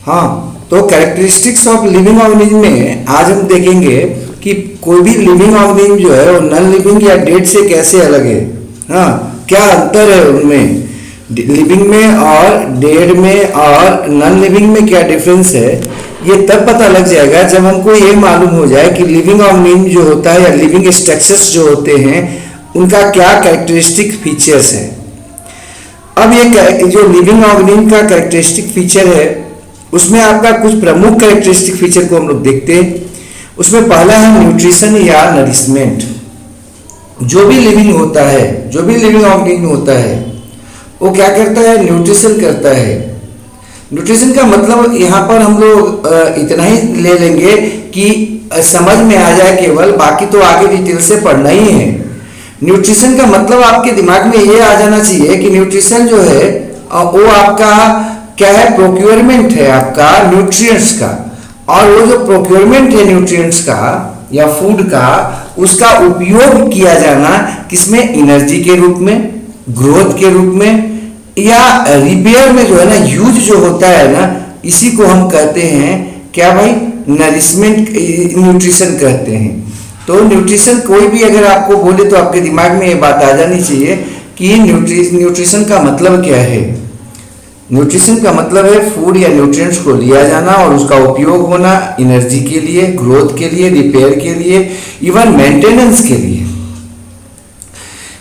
हाँ, तो characteristics of living organism में आज हम देखेंगे कि कोई भी लिविंग ऑर्गेनिज्म जो है वो नॉन लिविंग या डेड से कैसे अलग है। हाँ, क्या अंतर है उनमें, लिविंग में और डेड में और नॉन लिविंग में क्या डिफरेंस है, ये तब पता लग जाएगा जब हमको ये मालूम हो जाए कि लिविंग ऑर्गेनिज्म जो होता है या लिविंग स्ट्रक्चर्स जो होते हैं उनका क्या कैरेक्टरिस्टिक फीचर्स है। अब ये जो लिविंग ऑर्गेनिज्म का कैरेक्टरिस्टिक फीचर है उसमें आपका कुछ प्रमुख कैरेक्टरिस्टिक फीचर को हम लोग देखते हैं। उसमें पहला है न्यूट्रिशन या नरिशमेंट। जो भी लिविंग होता है, जो भी लिविंग ऑर्गेनिज्म होता है वो क्या करता है, न्यूट्रिशन करता है। न्यूट्रिशन का मतलब यहाँ पर हम लोग इतना ही ले लेंगे कि समझ में आ जाए केवल, बाकी तो आगे डिटेल से पढ़ना ही है। न्यूट्रिशन का मतलब आपके दिमाग में ये आ जाना चाहिए कि न्यूट्रिशन जो है वो आपका क्या है, प्रोक्योरमेंट है आपका न्यूट्रिएंट्स का। और वो जो प्रोक्योरमेंट है न्यूट्रिएंट्स का या फूड का, उसका उपयोग किया जाना किसमें, एनर्जी के रूप में, ग्रोथ के रूप में या रिपेयर में जो है ना यूज जो होता है ना, इसी को हम कहते हैं क्या भाई, नरिशमेंट, न्यूट्रिशन कहते हैं। तो न्यूट्रिशन कोई भी अगर आपको बोले तो आपके दिमाग में ये बात आ जानी चाहिए कि न्यूट्रिशन का मतलब क्या है। न्यूट्रिशन का मतलब है फूड या न्यूट्रिएंट्स को लिया जाना और उसका उपयोग होना एनर्जी के लिए, ग्रोथ के लिए, रिपेयर के लिए, इवन मेंटेनेंस के लिए।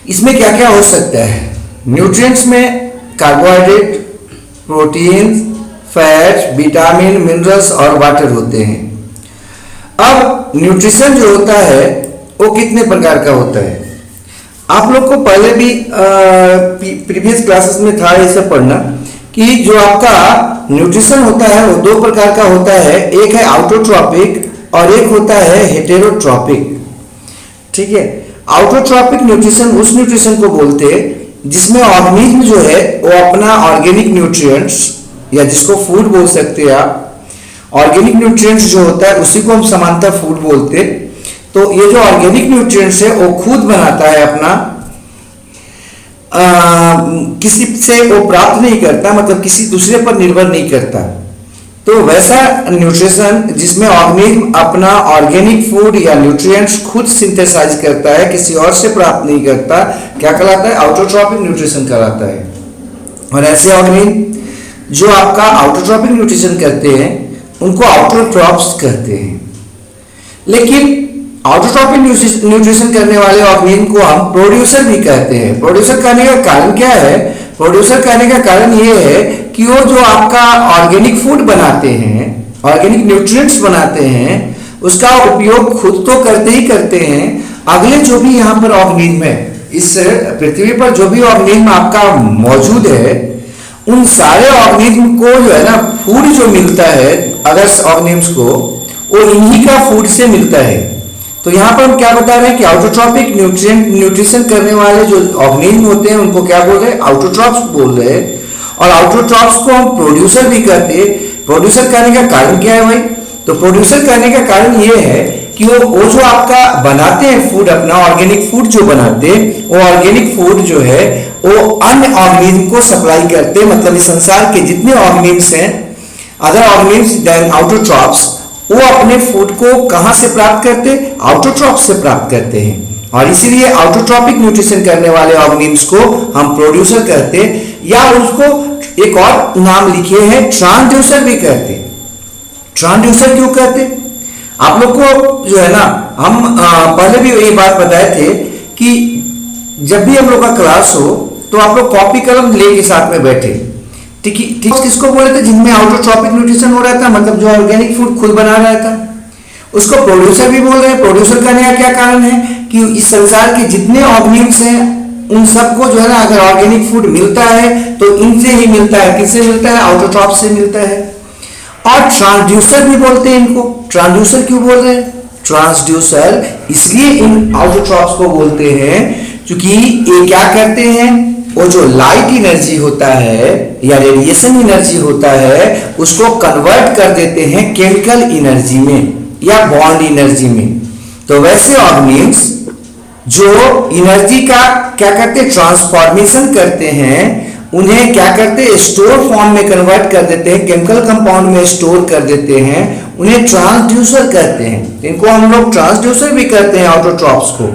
इसमें क्या क्या हो सकता है, न्यूट्रिएंट्स में carbohydrate, protein, fat, vitamin, minerals और वाटर होते हैं। अब न्यूट्रिशन जो होता है वो कितने प्रकार का होता है, आप लोग को पहले भी प्रीवियस क्लासेस में था ये सब पढ़ना कि जो आपका न्यूट्रिशन होता है वो दो प्रकार का होता है, एक है आउटोट्रॉपिक और एक होता है हेटेरोट्रॉपिक। ठीक है, आउटोट्रॉपिक न्यूट्रिशन उस न्यूट्रिशन को बोलते हैं जिसमें ऑर्गेनिज्म जो है वो अपना ऑर्गेनिक न्यूट्रिएंट्स या जिसको फूड बोल सकते हैं आप, ऑर्गेनिक न्यूट्रिएंट्स जो होता है उसी को हम सामान्यतः फूड बोलते हैं। तो ये जो ऑर्गेनिक न्यूट्रिएंट्स है वो खुद बनाता है अपना, किसी से वो प्राप्त नहीं करता, मतलब किसी दूसरे पर निर्भर नहीं करता। तो वैसा न्यूट्रिशन जिसमें ऑर्गेनिज्म अपना ऑर्गेनिक फूड या न्यूट्रिएंट्स खुद सिंथेसाइज करता है, किसी और से प्राप्त नहीं करता, क्या कहलाता है, आउटोट्रॉपिक न्यूट्रिशन कहलाता है। और ऐसे ऑर्गेनिज्म जो आपका आउटोट्रॉपिक न्यूट्रिशन करते हैं उनको आउटोट्रॉप्स कहते हैं। लेकिन आउटोट्रॉपिक न्यूट्रिशन करने वाले ऑर्गेनिज्म को हम प्रोड्यूसर भी कहते हैं। प्रोड्यूसर कहने का कारण क्या है, प्रोड्यूसर कहने का कारण ये है कि वो जो आपका ऑर्गेनिक फूड बनाते हैं, ऑर्गेनिक न्यूट्रिएंट्स बनाते हैं, उसका उपयोग खुद तो करते ही करते हैं, अगले जो भी यहाँ पर ऑर्गेनिज्म है, इस पृथ्वी पर जो भी ऑर्गेनिज्म आपका मौजूद है, उन सारे ऑर्गेनिज्म को जो है ना फूड जो मिलता है अदर्स ऑर्गेनिज्म को, वो इन्हीं का फूड से मिलता है। तो यहाँ पर हम क्या बता रहे हैं कि आउटोट्रॉपिक न्यूट्रिशन करने वाले जो ऑर्गेनिज्म होते हैं उनको क्या बोल रहे हैं, आउटोट्रॉप्स बोल रहे हैं। और आउटोट्रॉप्स को हम प्रोड्यूसर भी कहते हैं। प्रोड्यूसर कहने का कारण क्या है भाई, तो प्रोड्यूसर कहने का कारण ये है कि वो जो आपका बनाते हैं फूड, अपना ऑर्गेनिक फूड जो बनाते हैं, वो ऑर्गेनिक फूड जो है वो अन्य ऑर्गेनिज्म को सप्लाई करते हैं। मतलब इस संसार के जितने ऑर्गेनिज्म हैं, अदर ऑर्गेनिज्म देन आउटोट्रॉप्स, वो अपने फूड को कहां से प्राप्त करते हैं, आउटोट्रॉप्स से प्राप्त करते हैं। और इसीलिए आउटोट्रॉपिक न्यूट्रिशन करने वाले ऑर्गेनिज्म को हम प्रोड्यूसर कहते हैं, या उसको एक और नाम लिखे हैं ट्रांसड्यूसर भी कहते हैं। ट्रांसड्यूसर क्यों कहते हैं, आप लोग को जो है ना, हम पहले भी ये बात बताए थे कि जब भी हम लोग का क्लास हो तो आप लोग कॉपी कलम लेके साथ में बैठे। ठीक, किसको बोले थे, जिनमें आउटोट्रॉपिक न्यूट्रिशन हो रहा था, मतलब जो ऑर्गेनिक फूड खुद बना रहा था, उसको प्रोड्यूसर भी बोल रहे हैं। प्रोड्यूसर करने का क्या कारण है कि इस संसार के जितने ऑर्गेनिज्म हैं उन सबको जो है ना अगर ऑर्गेनिक फूड मिलता है तो इनसे ही मिलता है। किससे मिलता है, आउटोट्रॉप से मिलता है। और ट्रांसड्यूसर भी बोलते हैं इनको। ट्रांसड्यूसर क्यों बोल रहे हैं, ट्रांसड्यूसर इसलिए इन आउटोट्रॉप्स को बोलते हैं क्योंकि ये क्या करते हैं, वो जो लाइट एनर्जी होता है या रेडिएशन एनर्जी होता है उसको कन्वर्ट कर देते हैं केमिकल एनर्जी में या बॉन्ड एनर्जी में। तो वैसे ऑर्गेनिज्म जो एनर्जी का क्या करते हैं, ट्रांसफॉर्मेशन करते हैं, उन्हें क्या करते हैं, स्टोर फॉर्म में कन्वर्ट कर देते हैं, केमिकल कंपाउंड में स्टोर कर देते हैं, उन्हें ट्रांसड्यूसर कहते हैं। इनको हम लोग ट्रांसड्यूसर भी कहते हैं ऑटोट्रॉप्स को।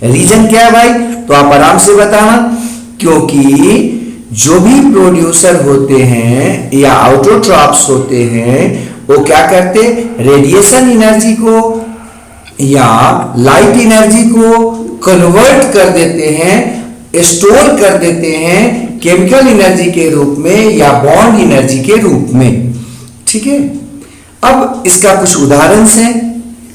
रीजन क्या है भाई, तो आप आराम से बताना, क्योंकि जो भी प्रोड्यूसर होते हैं या ऑटोट्रॉप्स होते हैं वो क्या करते, रेडिएशन एनर्जी को या लाइट एनर्जी को कन्वर्ट कर देते हैं, स्टोर कर देते हैं केमिकल एनर्जी के रूप में या बॉन्ड एनर्जी के रूप में। ठीक है, अब इसका कुछ उदाहरण हैं,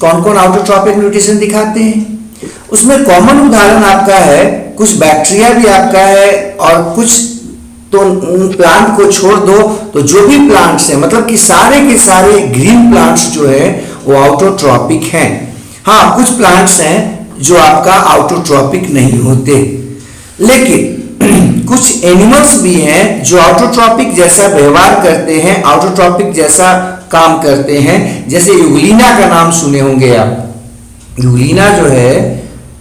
कौन कौन ऑटोट्रॉपिक न्यूट्रिशन दिखाते हैं। उसमें कॉमन उदाहरण आपका है, कुछ बैक्टीरिया भी आपका है और कुछ तो प्लांट को छोड़ दो तो जो भी प्लांट्स हैं, मतलब कि सारे के सारे ग्रीन प्लांट्स जो है वो ऑटोट्रॉपिक हैं। हाँ, कुछ प्लांट्स हैं जो आपका ऑटोट्रॉपिक नहीं होते, लेकिन कुछ एनिमल्स भी हैं जो ऑटोट्रॉपिक जैसा व्यवहार करते हैं, ऑटोट्रॉपिक जैसा काम करते हैं। जैसे यूग्लिना का नाम सुने होंगे आप। यूग्लिना जो है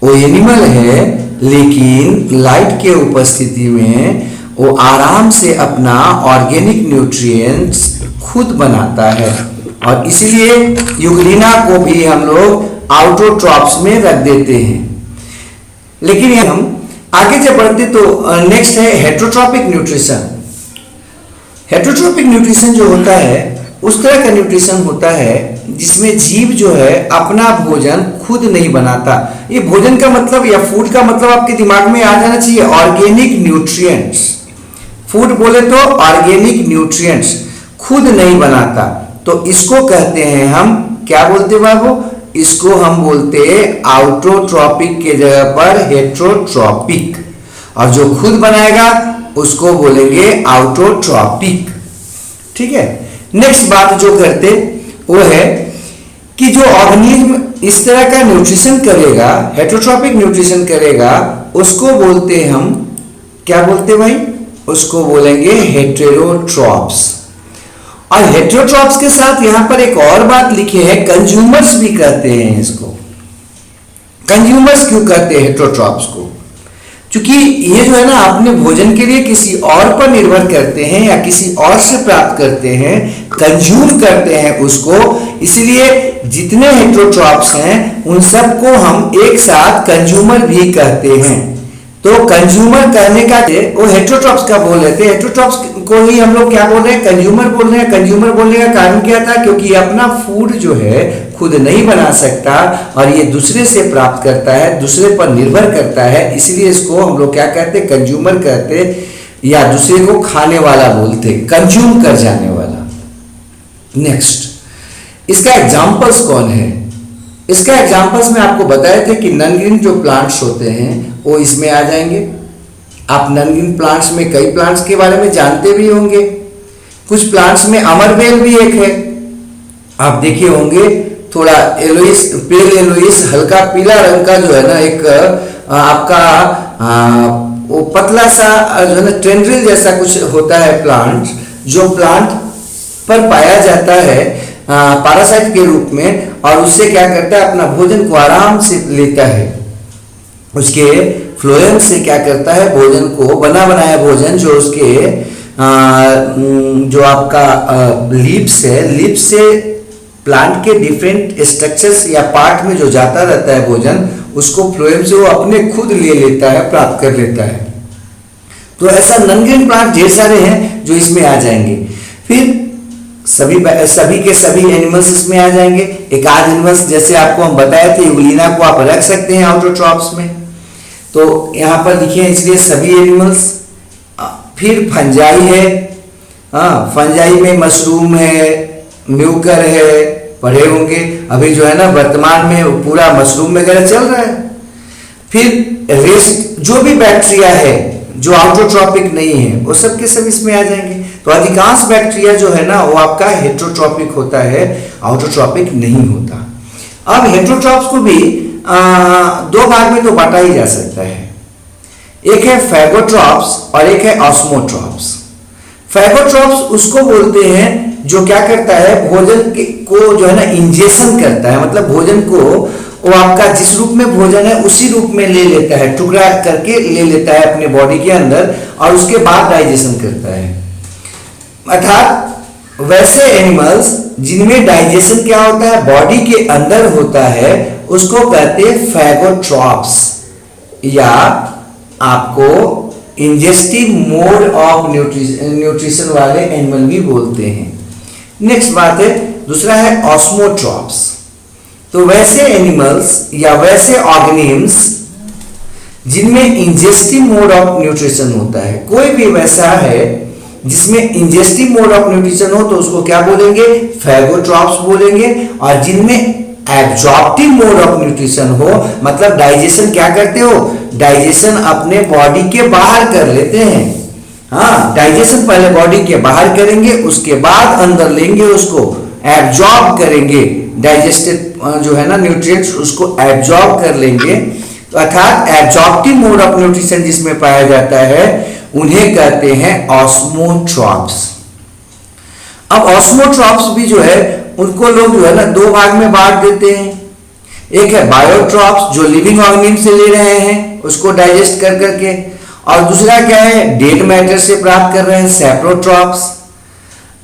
वो एनिमल है, लेकिन लाइट के उपस्थिति में वो आराम से अपना ऑर्गेनिक न्यूट्रिएंट्स खुद बनाता है, और इसलिए यूग्लिना को भी हम लोग ऑटोट्रॉप्स में रख देते हैं। लेकिन हम आगे जब बढ़ते तो नेक्स्ट है हेटेरोट्रॉपिक न्यूट्रिशन। हेटेरोट्रॉपिक न्यूट्रिशन जो होता है उस तरह का न्यूट्रिशन होता है जिसमें जीव जो है अपना भोजन खुद नहीं बनाता। ये भोजन का मतलब या फूड का मतलब आपके दिमाग में आ जाना चाहिए ऑर्गेनिक न्यूट्रिएंट्स। फूड बोले तो ऑर्गेनिक न्यूट्रिएंट्स खुद नहीं बनाता, तो इसको कहते हैं हम, क्या बोलते बाबू, इसको हम बोलते हैं ऑटोट्रॉपिक के जगह पर हेटेरोट्रॉपिक, और जो खुद बनाएगा उसको बोलेंगे ऑटोट्रॉपिक। ठीक है, नेक्स्ट बात जो करते वो है कि जो ऑर्गेनिज्म इस तरह का न्यूट्रिशन करेगा, हेटेरोट्रॉपिक न्यूट्रिशन करेगा, उसको बोलते हम, क्या बोलते भाई, उसको बोलेंगे हेटेरोट्रॉप्स। और हेटेरोट्रॉप्स के साथ यहां पर एक और बात लिखी है, कंज्यूमर्स भी कहते हैं इसको। कंज्यूमर्स क्यों कहते हैं हेटेरोट्रॉप्स को? क्योंकि ये जो है ना अपने भोजन के लिए किसी और पर निर्भर करते हैं या किसी और से प्राप्त करते हैं, कंज्यूम करते हैं उसको, इसलिए जितने हेटेरोट्रॉप्स हैं उन सबको हम एक साथ कंज्यूमर भी कहते हैं। तो कंज्यूमर कहने का वो हेटेरोट्रॉप्स का बोल रहे थे, हेटेरोट्रॉप्स को ही हम लोग क्या बोल रहे हैं, कंज्यूमर बोल रहे हैं। कंज्यूमर बोलने का कारण क्या था, क्योंकि ये अपना फूड जो है खुद नहीं बना सकता और ये दूसरे से प्राप्त करता है, दूसरे पर निर्भर करता है, इसलिए इसको हम लोग क्या कहते हैं, कंज्यूमर कहते, या दूसरे को खाने वाला बोलते, कंज्यूम कर जाने वाला। नेक्स्ट, इसका एग्जाम्पल्स कौन है? इसका एग्जाम्पल्स में आपको बताए थे कि नॉन ग्रीन जो प्लांट्स होते हैं वो इसमें आ जाएंगे। आप नॉन ग्रीन प्लांट्स में कई प्लांट्स के बारे में जानते भी होंगे। कुछ प्लांट्स में अमरबेल भी एक है, आप देखे होंगे, थोड़ा येलोइश, पेल येलोइश, हल्का पीला रंग का जो है ना एक आपका वो पतला सा जो है ना टेंड्रिल जैसा कुछ होता है प्लांट, जो प्लांट पर पाया जाता है पैरासाइट के रूप में, और उससे क्या करता है, अपना भोजन को आराम से लेता है। उसके फ्लोएम से क्या करता है, भोजन को, बना बनाया भोजन जो उसके जो आपका लीव्स है, लीव्स से प्लांट के डिफरेंट स्ट्रक्चर्स या पार्ट में जो जाता रहता है भोजन, उसको फ्लोएम से वो अपने खुद ले लेता है, प्राप्त कर लेता है। तो ऐसा नॉन ग्रीन प्लांट ढेर सारे हैं जो इसमें आ जाएंगे। फिर सभी के सभी एनिमल्स इसमें आ जाएंगे। एक आध एनिमल्स जैसे आपको हम बताए थे, यूग्लिना को आप रख सकते हैं ऑटोट्रॉप्स में, तो यहाँ पर लिखे इसलिए सभी एनिमल्स। फिर फंजाई है, हाँ, फंजाई में मशरूम है, म्यूकर है, पढ़े होंगे, अभी जो है ना वर्तमान में पूरा मशरूम वगैरह चल रहा है। फिर रेस्ट जो भी बैक्टीरिया है जो ऑटोट्रॉपिक नहीं है वो सब के सब इसमें आ जाएंगे। तो अधिकांश बैक्टीरिया जो है ना वो आपका हेटेरोट्रॉपिक होता है, ऑटोट्रॉपिक नहीं होता। अब हेटेरोट्रॉप्स को भी दो भाग में तो बांटा ही जा सकता है, एक है फैगोट्रॉप्स और एक है ऑस्मोट्रॉप्स। फैगोट्रॉप्स उसको बोलते हैं जो क्या करता है, भोजन को जो है ना इंजेक्शन करता है, मतलब भोजन को वो आपका जिस रूप में भोजन है उसी रूप में ले लेता है, टुकड़ा करके ले लेता है अपने बॉडी के अंदर और उसके बाद डाइजेशन करता है। अर्थात वैसे एनिमल्स जिनमें डाइजेशन क्या होता है, बॉडी के अंदर होता है, उसको कहते हैं फैगोट्रॉप्स, या आपको इंजेस्टिव मोड ऑफ न्यूट्रिशन वाले एनिमल भी बोलते हैं। नेक्स्ट बात है, दूसरा है ऑस्मोट्रॉप्स। तो वैसे एनिमल्स या वैसे ऑर्गेनिम्स जिनमें इंजेस्टिव मोड ऑफ न्यूट्रिशन होता है, कोई भी वैसा है जिसमें इंजेस्टिव मोड ऑफ न्यूट्रिशन हो तो उसको क्या बोलेंगे, फैगोट्रॉप्स बोलेंगे। और जिनमें एब्जॉर्प्टिव मोड ऑफ न्यूट्रिशन हो, मतलब डाइजेशन क्या करते हो, डाइजेशन अपने बॉडी के बाहर कर लेते हैं। हाँ, डाइजेशन पहले बॉडी के बाहर करेंगे, उसके बाद अंदर लेंगे, उसको एब्जॉर्ब करेंगे, डाइजेस्टेड जो है ना न्यूट्रिएंट्स उसको एब्जॉर्ब कर लेंगे। तो अर्थात एब्जॉर्प्टिव मोड ऑफ न्यूट्रिशन जिसमें पाया जाता है उन्हें कहते हैं ऑस्मोट्रॉप्स। अब ऑस्मोट्रॉप्स भी जो है उनको लोग जो है ना दो भाग में बांट देते हैं। एक है बायोट्रॉप्स, जो लिविंग ऑर्गेनिज्म से ले रहे हैं उसको डाइजेस्ट कर करके, और दूसरा क्या है, डेड मैटर से प्राप्त कर रहे हैं, सैप्रोट्रॉप्स।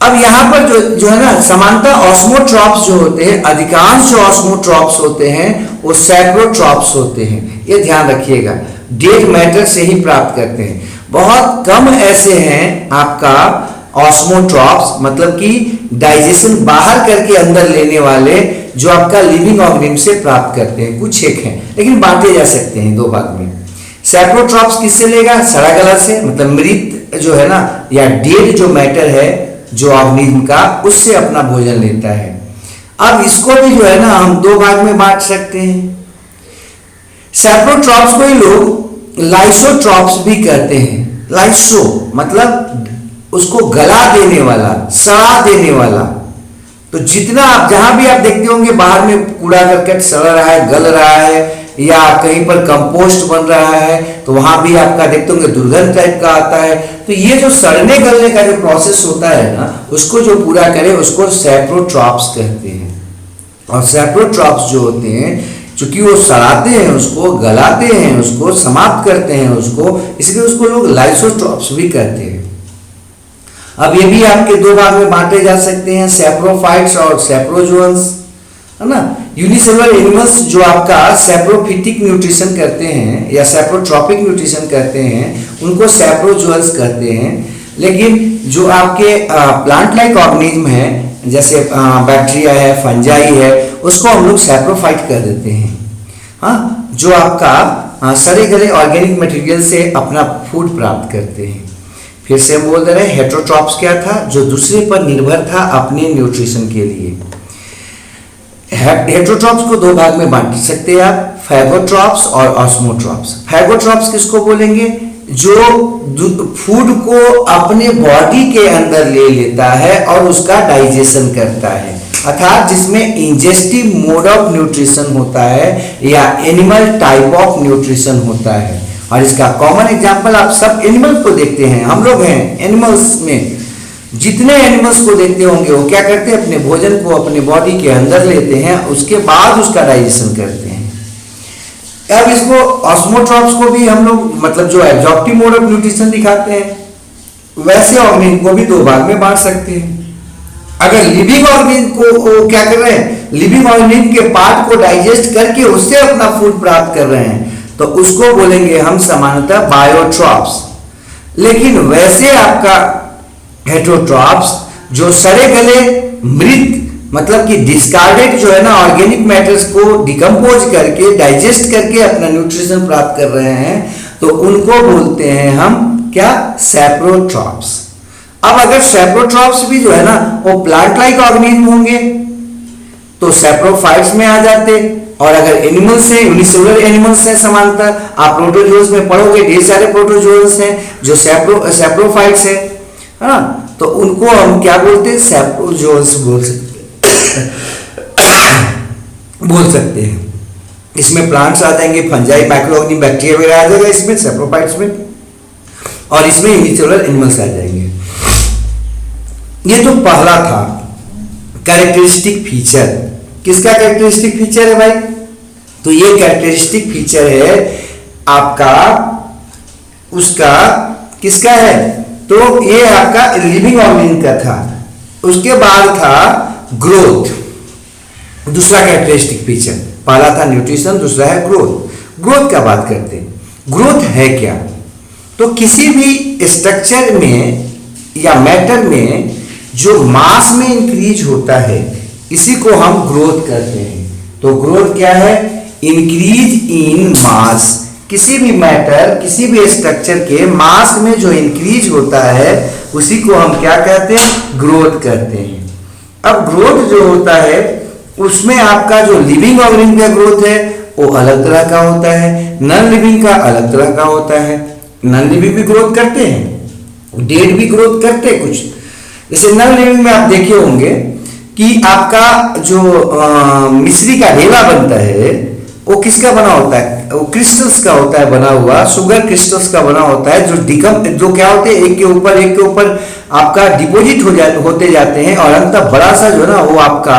अब यहां पर जो है ना समानता, ऑस्मोट्रॉप्स जो होते हैं, अधिकांश जो ऑस्मोट्रॉप्स होते हैं वो सैप्रोट्रॉप्स होते हैं, ये ध्यान रखिएगा, डेड मैटर से ही प्राप्त करते हैं। बहुत कम ऐसे हैं आपका ऑस्मोट्रॉप्स, मतलब कि डाइजेशन बाहर करके अंदर लेने वाले, जो आपका लिविंग ऑर्गेनिज्म से प्राप्त करते हैं। कुछ एक हैं, लेकिन बांटे जा सकते हैं दो भाग में। सैप्रोट्रॉप्स किससे लेगा, सड़ा गला से, मतलब मृत जो है ना, या डेड जो मैटर है जो ऑर्गेनिज्म का, उससे अपना भोजन लेता है। अब इसको भी जो है ना हम दो भाग में बांट सकते हैं। सैप्रोट्रॉप्स को ही लोग लाइसोट्रॉप्स भी कहते हैं। लाइसो मतलब उसको गला देने वाला, सड़ा देने वाला। तो जितना आप जहां भी आप देखते होंगे बाहर में कूड़ा करकट सड़ रहा है, गल रहा है, या कहीं पर कंपोस्ट बन रहा है, तो वहां भी आपका देखते होंगे दुर्गंध टाइप का आता है। तो ये जो सड़ने गलने का जो प्रोसेस होता है ना, उसको जो पूरा करे उसको सैप्रोट्रॉप्स कहते हैं। और सैप्रोट्रॉप्स जो होते हैं, चूंकि वो सड़ाते हैं, उसको गलाते हैं, उसको समाप्त करते हैं उसको, इसलिए उसको लोग लाइसोट्रॉप्स भी कहते हैं। अब ये भी आपके दो भाग में बांटे जा सकते हैं, सैप्रोफाइट्स और सैप्रोजोअन्स, है ना। यूनिसेलुलर एनिमल्स जो आपका सैप्रोफिटिक न्यूट्रिशन करते हैं या सैप्रोट्रॉपिक न्यूट्रिशन करते हैं, उनको सैप्रोजोअन्स कहते हैं। लेकिन जो आपके प्लांट लाइक ऑर्गेनिज्म है, जैसे बैक्टीरिया है, फंजाई है, उसको हम लोग सैप्रोफाइट कर देते हैं। हाँ, जो आपका सड़े गले ऑर्गेनिक मटेरियल से अपना फूड प्राप्त करते हैं। फिर से हम बोल रहे हैं, हेट्रोट्रॉप्स क्या था, जो दूसरे पर निर्भर था अपने न्यूट्रिशन के लिए। हेट्रोट्रॉप्स को दो भाग में बांट सकते हैं आप, फैगोट्रॉप्स और ऑस्मोट्रॉप्स। फैगोट्रॉप्स किसको बोलेंगे, जो फूड को अपने बॉडी के अंदर ले लेता है और उसका डाइजेशन करता है, अर्थात जिसमें इंजेस्टिव मोड ऑफ न्यूट्रिशन होता है या एनिमल टाइप ऑफ न्यूट्रिशन होता है। और इसका कॉमन एग्जांपल आप सब एनिमल्स को देखते हैं, हम लोग हैं एनिमल्स में, जितने एनिमल्स को देखते होंगे वो क्या करते हैं, अपने भोजन को अपने बॉडी के अंदर लेते हैं, उसके बाद उसका डाइजेशन करते हैं। अब इसको ऑस्मोट्रॉप्स को भी हम लोग मतलब जो एब्जॉर्प्टिव मोड ऑफ न्यूट्रिशन दिखाते हैं, वैसे ऑर्गेनिज्म को भी दो भाग में बांट सकते हैं। अगर लिविंग ऑर्गेनिज्म को क्या कर रहे हैं, लिविंग ऑर्गेनिज्म के पार्ट को डाइजेस्ट करके उससे अपना फूड प्राप्त कर रहे हैं, तो उसको बोलेंगे हम सामान्यतः बायोट्रॉप्स। लेकिन वैसे आपका हेट्रोट्रॉप्स जो सड़े गले मृत मतलब कि डिस्कार्डेड जो है ना ऑर्गेनिक मैटर्स को डिकम्पोज करके डाइजेस्ट करके अपना न्यूट्रिशन प्राप्त कर रहे हैं, तो उनको बोलते हैं हम क्या, सैप्रोट्रॉप्स। अब अगर सैप्रोट्रॉप्स भी जो है ना वो प्लांट लाइक ऑर्गेनिज्म होंगे तो सैप्रोफाइट्स में आ जाते, और अगर एनिमल्स हैं, यूनिसेलुलर एनिमल्स हैं, समानता आप प्रोटोजोन्स में पढ़ोगे ढेर सारे प्रोटोजोन्स हैं जो सैप्रोफाइट्स है ना, तो उनको हम क्या बोलते हैं, सैप्रोजोन्स बोल सकते हैं। इसमें प्लांट्स आ जाएंगे, फंजाई, माइक्रोऑर्गेनिज्म, बैक्टीरिया वगैरह आ जाएगा इसमें सैप्रोफाइट्स में, और इसमें यूनिसेलुलर एनिमल्स आ जाएंगे। ये तो पहला था कैरेक्टरिस्टिक फीचर। किसका कैरेक्टरिस्टिक फीचर है भाई, तो ये कैरेक्टरिस्टिक फीचर है आपका, उसका किसका है, तो ये आपका लिविंग ऑर्गेनिज्म का था। उसके बाद था ग्रोथ, दूसरा कैरेक्टरिस्टिक फीचर। पहला था न्यूट्रिशन, दूसरा है ग्रोथ। ग्रोथ का बात करते हैं, ग्रोथ है क्या, तो किसी भी स्ट्रक्चर में या मैटर में जो मास में इंक्रीज होता है इसी को हम ग्रोथ कहते हैं। तो ग्रोथ क्या है, इंक्रीज इन मास, किसी भी मैटर, किसी भी स्ट्रक्चर के मास में जो इंक्रीज होता है उसी को हम क्या कहते हैं, ग्रोथ कहते हैं। अब ग्रोथ जो होता है उसमें आपका जो लिविंग ऑर्गेनिज्म का ग्रोथ है वो अलग तरह का होता है, नॉन लिविंग का अलग तरह का होता है। नॉन लिविंग भी ग्रोथ करते हैं, डेड भी ग्रोथ करते हैं कुछ। जैसे नॉन लिविंग में आप देखे होंगे कि आपका जो मिश्री का ढेला बनता है वो किसका बना होता है, वो क्रिस्टल्स का होता है बना हुआ, शुगर क्रिस्टल्स का बना होता है, जो क्या होते हैं एक के ऊपर आपका डिपॉजिट होते जाते हैं और अंत बड़ा सा जो है ना वो आपका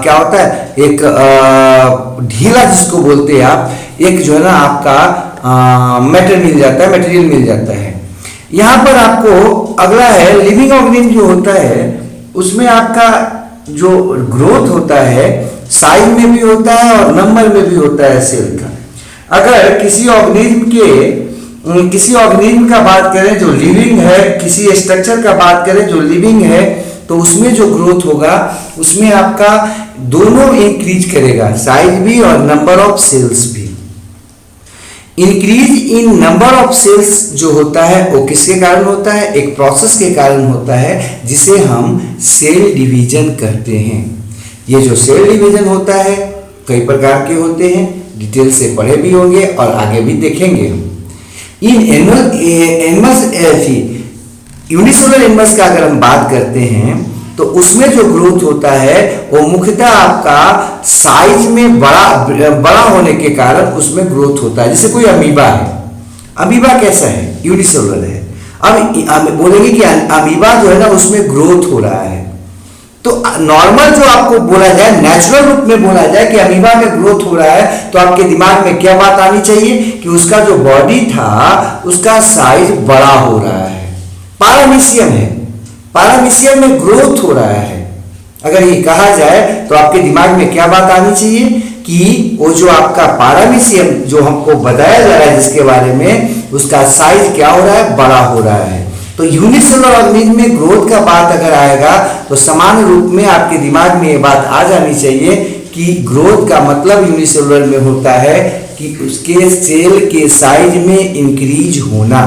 क्या होता है, एक ढीला जिसको बोलते हैं आप, एक जो है ना आपका मटेरियल मिल जाता है। यहाँ पर आपको अगला है लिविंग ऑर्गेनिज्म जो होता है उसमें आपका जो ग्रोथ होता है साइज में भी होता है और नंबर में भी होता है सेल का। अगर किसी ऑर्गेनिज्म का बात करें जो लिविंग है, किसी स्ट्रक्चर का बात करें जो लिविंग है, तो उसमें जो ग्रोथ होगा उसमें आपका दोनों इंक्रीज करेगा, साइज भी और नंबर ऑफ सेल्स भी। Increase in number of cells जो होता है वो किसके कारण होता है, एक प्रोसेस के कारण होता है जिसे हम सेल डिवीजन कहते हैं। ये जो सेल डिवीजन होता है कई प्रकार के होते हैं, डिटेल से पढ़े भी होंगे और आगे भी देखेंगे। इन एनिमल्स यूनिसेलुलर एनिमल्स का अगर हम बात करते हैं तो उसमें जो ग्रोथ होता है वो मुख्यतः आपका साइज में बड़ा होने के कारण उसमें ग्रोथ होता है। जैसे कोई अमीबा है, अमीबा कैसा है, यूनिसेलुलर है। अब बोलेंगे कि अमीबा जो है ना उसमें ग्रोथ हो रहा है, तो नॉर्मल जो आपको बोला जाए, नेचुरल रूप में बोला जाए कि अमीबा में ग्रोथ हो रहा है, तो आपके दिमाग में क्या बात आनी चाहिए कि उसका जो बॉडी था उसका साइज बड़ा हो रहा है। पारामीशियम है, पारामीशियम में ग्रोथ हो रहा है, अगर ये कहा जाए तो आपके दिमाग में क्या बात आनी चाहिए कि वो जो आपका पारामीशियम जो हमको बताया जा रहा है जिसके बारे में, उसका साइज क्या हो रहा है, बड़ा हो रहा है। तो यूनिसेलुलर ऑर्गेनिज्म में ग्रोथ का बात अगर आएगा तो समान रूप में आपके दिमाग में ये बात आ जानी चाहिए कि ग्रोथ का मतलब यूनिसेलुलर में होता है कि उसके सेल के साइज में इंक्रीज होना।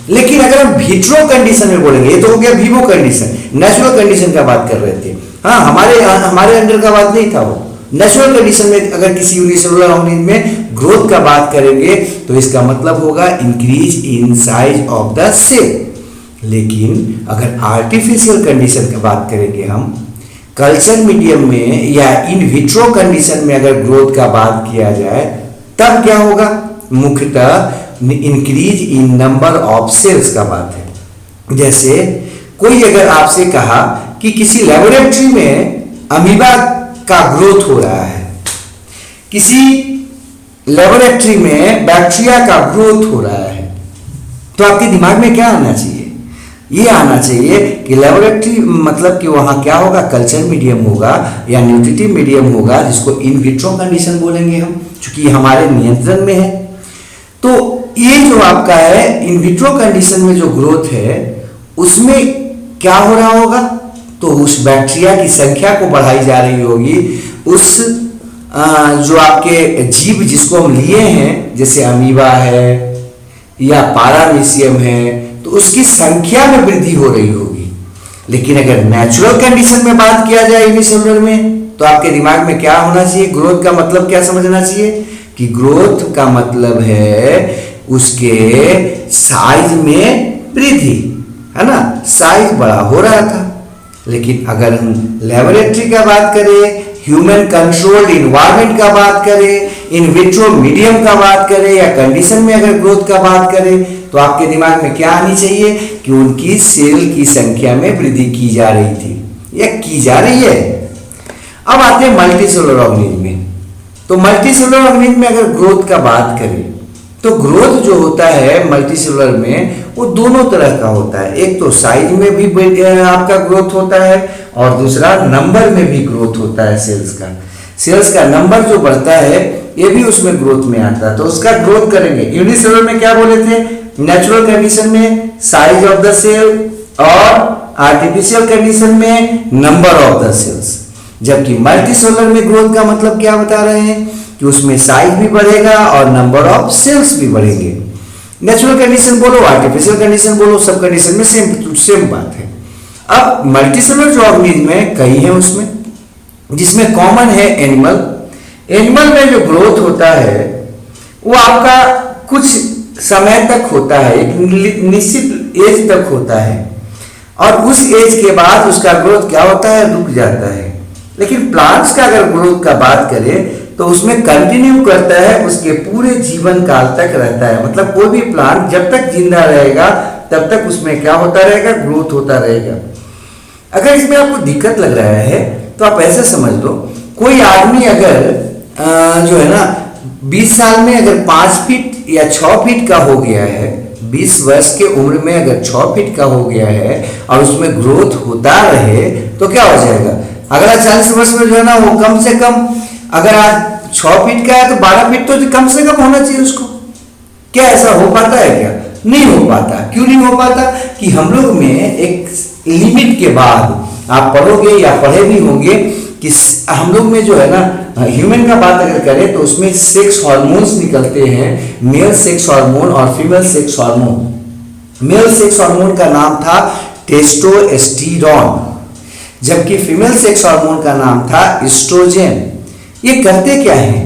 लेकिन अगर हम विट्रो कंडीशन में बोलेंगे, ये तो हो गया विवो कंडीशन, नेचुरल कंडीशन का बात कर रहे थे। हाँ, हमारे अंडर का बात नहीं था वो। नेचुरल कंडीशन में अगर किसी यूनिसेलुलर ऑर्गेनिज्म में ग्रोथ का बात करेंगे तो इसका मतलब होगा increase in size of the cell. लेकिन अगर आर्टिफिशियल कंडीशन की बात करेंगे हम, कल्चर मीडियम में या इन विट्रो कंडीशन में अगर ग्रोथ का बात किया जाए तब क्या होगा, मुख्यतः increase in number of cells का बात है। जैसे कोई अगर आपसे कहा कि किसी लेबोरेटरी में अमीबा का ग्रोथ हो रहा है, किसी लेबोरेटरी में बैक्टीरिया का ग्रोथ हो रहा है, तो आपके दिमाग में क्या आना चाहिए, ये आना चाहिए कि लेबोरेटरी मतलब कि वहाँ क्या होगा, कल्चर मीडियम होगा या न्यूट्रिटिव मीडियम होगा, जिसको इन विट्रो कंडीशन बोलेंगे हम, क्योंकि हमारे नियंत्रण में है। तो ये जो आपका है इन विट्रो कंडीशन में जो ग्रोथ है उसमें क्या हो रहा होगा, तो उस बैक्टीरिया की संख्या को बढ़ाई जा रही होगी। उस जो आपके जीव जिसको हम लिए हैं, जैसे अमीबा है या पारामीशियम है, तो उसकी संख्या में वृद्धि हो रही होगी। लेकिन अगर नेचुरल कंडीशन में बात किया जाए यूनिसेलुलर में, तो आपके दिमाग में क्या होना चाहिए, ग्रोथ का मतलब क्या समझना चाहिए कि ग्रोथ का मतलब है उसके साइज में वृद्धि, है ना, साइज बड़ा हो रहा था। लेकिन अगर हम लेबोरेटरी का बात करें, ह्यूमन कंट्रोल्ड इन्वायरमेंट का बात करें, इन विट्रो मीडियम का बात करें या कंडीशन में अगर ग्रोथ का बात करें, तो आपके दिमाग में क्या आनी चाहिए कि उनकी सेल की संख्या में वृद्धि की जा रही थी या की जा रही है। अब आते हैं मल्टी सेलुलर ऑर्गेनिज्म में। तो मल्टी सेलुलर ऑर्गेनिज्म में अगर ग्रोथ का बात करें तो ग्रोथ जो होता है मल्टी सेलुलर में वो दोनों तरह का होता है। एक तो साइज में भी आपका ग्रोथ होता है और दूसरा नंबर में भी ग्रोथ होता है। सेल्स का नंबर जो बढ़ता है ये भी उसमें ग्रोथ में आता है, तो उसका ग्रोथ करेंगे। यूनिसेलुलर में क्या बोले थे, नेचुरल कंडीशन में साइज ऑफ द सेल और आर्टिफिशियल कंडीशन में नंबर ऑफ द सेल्स। जबकि मल्टी सेलुलर में ग्रोथ का मतलब क्या बता रहे हैं कि उसमें साइज भी बढ़ेगा और नंबर ऑफ सेल्स भी बढ़ेंगे। नेचुरल कंडीशन बोलो, आर्टिफिशियल कंडीशन बोलो, सब कंडीशन में सेम बात है। अब मल्टी सेलुलर जो ऑर्गेनिज्म है कई है उसमें, जिसमें कॉमन है एनिमल में जो ग्रोथ होता है वो आपका कुछ समय तक होता है, एक निश्चित एज तक होता है और उस एज के बाद उसका ग्रोथ क्या होता है, रुक जाता है। लेकिन प्लांट्स का अगर ग्रोथ का बात करें तो उसमें कंटिन्यू करता है, उसके पूरे जीवन काल तक रहता है। मतलब कोई भी प्लांट जब तक जिंदा रहेगा तब तक उसमें क्या होता रहेगा, ग्रोथ होता रहेगा। अगर इसमें आपको दिक्कत लग रहा है तो आप ऐसे समझ लो, कोई आदमी अगर जो है ना 20 साल में अगर 5 फीट या 6 फीट का हो गया है, 20 वर्ष के उम्र में अगर 6 फीट का हो गया है और उसमें ग्रोथ होता रहे तो क्या हो जाएगा। अगला 40 वर्ष में जो है ना वो कम से कम, अगर आज 6 फीट का है तो 12 फीट तो कम से कम होना चाहिए उसको। क्या ऐसा हो पाता है क्या? नहीं हो पाता। क्यों नहीं हो पाता? कि हम लोग में एक लिमिट के बाद, आप पढ़ोगे या पढ़े भी होंगे कि हम लोग में जो है ना, ह्यूमन का बात अगर करें तो उसमें सेक्स हार्मोन्स निकलते हैं, मेल सेक्स हार्मोन और female sex hormone. Male sex hormone का नाम था टेस्टोस्टेरोन, जबकि फीमेल सेक्स हार्मोन का नाम था एस्ट्रोजन। ये करते क्या है,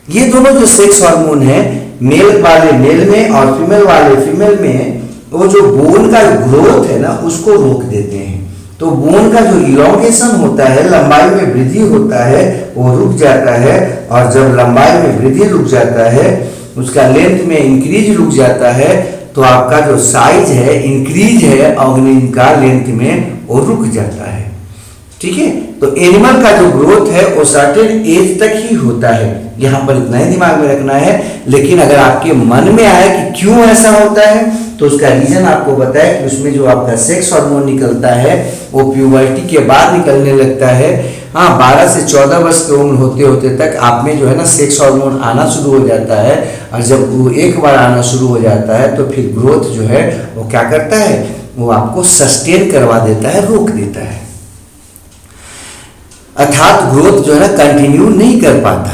ये दोनों जो सेक्स हार्मोन है, मेल वाले मेल में और फीमेल वाले फीमेल में, वो जो बोन का ग्रोथ है ना उसको रोक देते हैं। तो बोन का जो इलॉन्गेशन होता है, लंबाई में वृद्धि होता है, वो रुक जाता है। और जब लंबाई में वृद्धि रुक जाता है, उसका लेंथ में इंक्रीज रुक जाता है, तो आपका जो साइज है, इंक्रीज है ऑर्गेनिज्म का लेंथ में, वो रुक जाता है। ठीक है, तो एनिमल का जो ग्रोथ है वो सर्टेन एज तक ही होता है। यहाँ पर इतना ही दिमाग में रखना है। लेकिन अगर आपके मन में आए कि क्यों ऐसा होता है तो उसका रीजन आपको बताए कि उसमें जो आपका सेक्स हार्मोन निकलता है वो प्यूबर्टी के बाद निकलने लगता है। हाँ, 12 से 14 वर्ष की उम्र होते होते तक आप में जो है ना सेक्स हार्मोन आना शुरू हो जाता है। और जब वो एक बार आना शुरू हो जाता है तो फिर ग्रोथ जो है वो क्या करता है, वो आपको सस्टेन करवा देता है, रोक देता है। अर्थात ग्रोथ जो है ना कंटिन्यू नहीं कर पाता।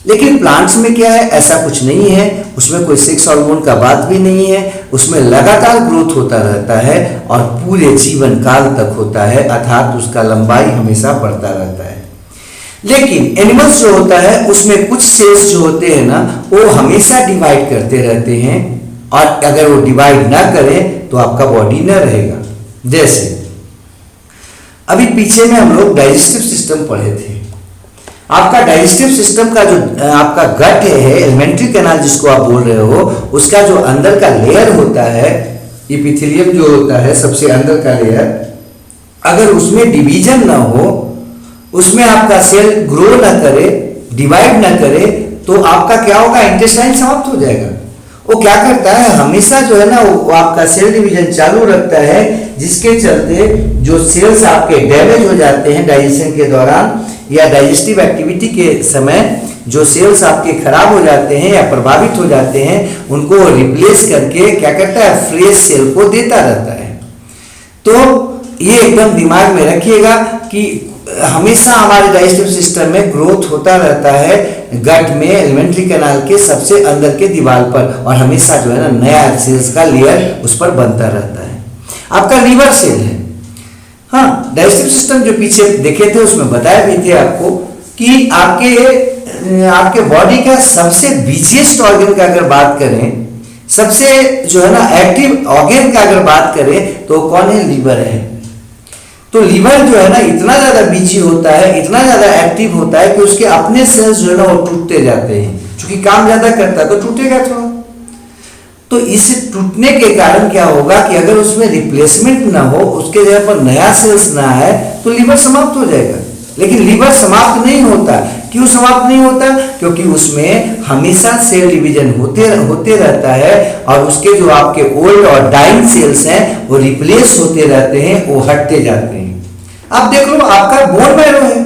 लेकिन प्लांट्स में क्या है, ऐसा कुछ नहीं है, उसमें कोई सेक्स हार्मोन का बात भी नहीं है, उसमें लगातार ग्रोथ होता रहता है और पूरे जीवन काल तक होता है, अर्थात उसका लंबाई हमेशा बढ़ता रहता है। लेकिन एनिमल्स जो होता है उसमें कुछ सेल्स जो होते हैं ना वो हमेशा डिवाइड करते रहते हैं, और अगर वो डिवाइड ना करें तो आपका बॉडी न रहेगा। जैसे अभी पीछे में हम लोग डाइजेस्टिव सिस्टम पढ़े थे। आपका डाइजेस्टिव सिस्टम का जो आपका गट है, एलिमेंट्री कैनाल जिसको आप बोल रहे हो, उसका जो अंदर का लेयर होता है, एपिथेलियम जो होता है सबसे अंदर का लेयर, अगर उसमें डिवीजन ना हो, उसमें आपका सेल ग्रो ना करे, डिवाइड ना करे, तो आपका क्या होगा, इंटेस्टाइन समाप्त हो जाएगा। वो क्या करता है, हमेशा जो है ना वो आपका सेल डिवीजन चालू रखता है, जिसके चलते जो सेल्स आपके डैमेज हो जाते हैं डाइजेशन के दौरान या डाइजेस्टिव एक्टिविटी के समय, जो सेल्स आपके खराब हो जाते हैं या प्रभावित हो जाते हैं, उनको रिप्लेस करके क्या करता है, फ्रेश सेल को देता रहता है। तो ये एकदम दिमाग में रखिएगा कि हमेशा हमारे डाइजेस्टिव सिस्टम में ग्रोथ होता रहता है गट में, एलिमेंट्री कैनाल के सबसे अंदर के दीवार पर, और हमेशा जो है ना नया सेल्स का लेयर उस पर बनता रहता है। आपका लीवर सेल है। हाँ, डाइजेस्टिव सिस्टम जो पीछे देखे थे उसमें बताया भी थे आपको कि आपके बॉडी का सबसे बिजिएस्ट ऑर्गन का अगर बात करें, सबसे जो है ना एक्टिव ऑर्गन का अगर बात करें तो कौन है, लीवर है। तो लीवर जो है ना इतना ज्यादा बिजी होता है, इतना ज्यादा एक्टिव होता है कि उसके अपने सेल्स जो है ना वो टूटते जाते हैं, क्योंकि काम ज्यादा करता है तो टूटेगा थोड़ा। तो इस टूटने के कारण क्या होगा कि अगर उसमें रिप्लेसमेंट ना हो, उसके जगह पर नया सेल्स ना आए, तो लीवर समाप्त हो जाएगा। लेकिन लीवर समाप्त नहीं होता, क्यों समाप्त नहीं होता? क्योंकि उसमें हमेशा सेल डिवीजन होते रहता है और उसके जो आपके ओल्ड और डाइंग सेल्स हैं वो रिप्लेस होते रहते हैं, वो हटते जाते हैं। अब देख लो, आपका बोन मैरो है,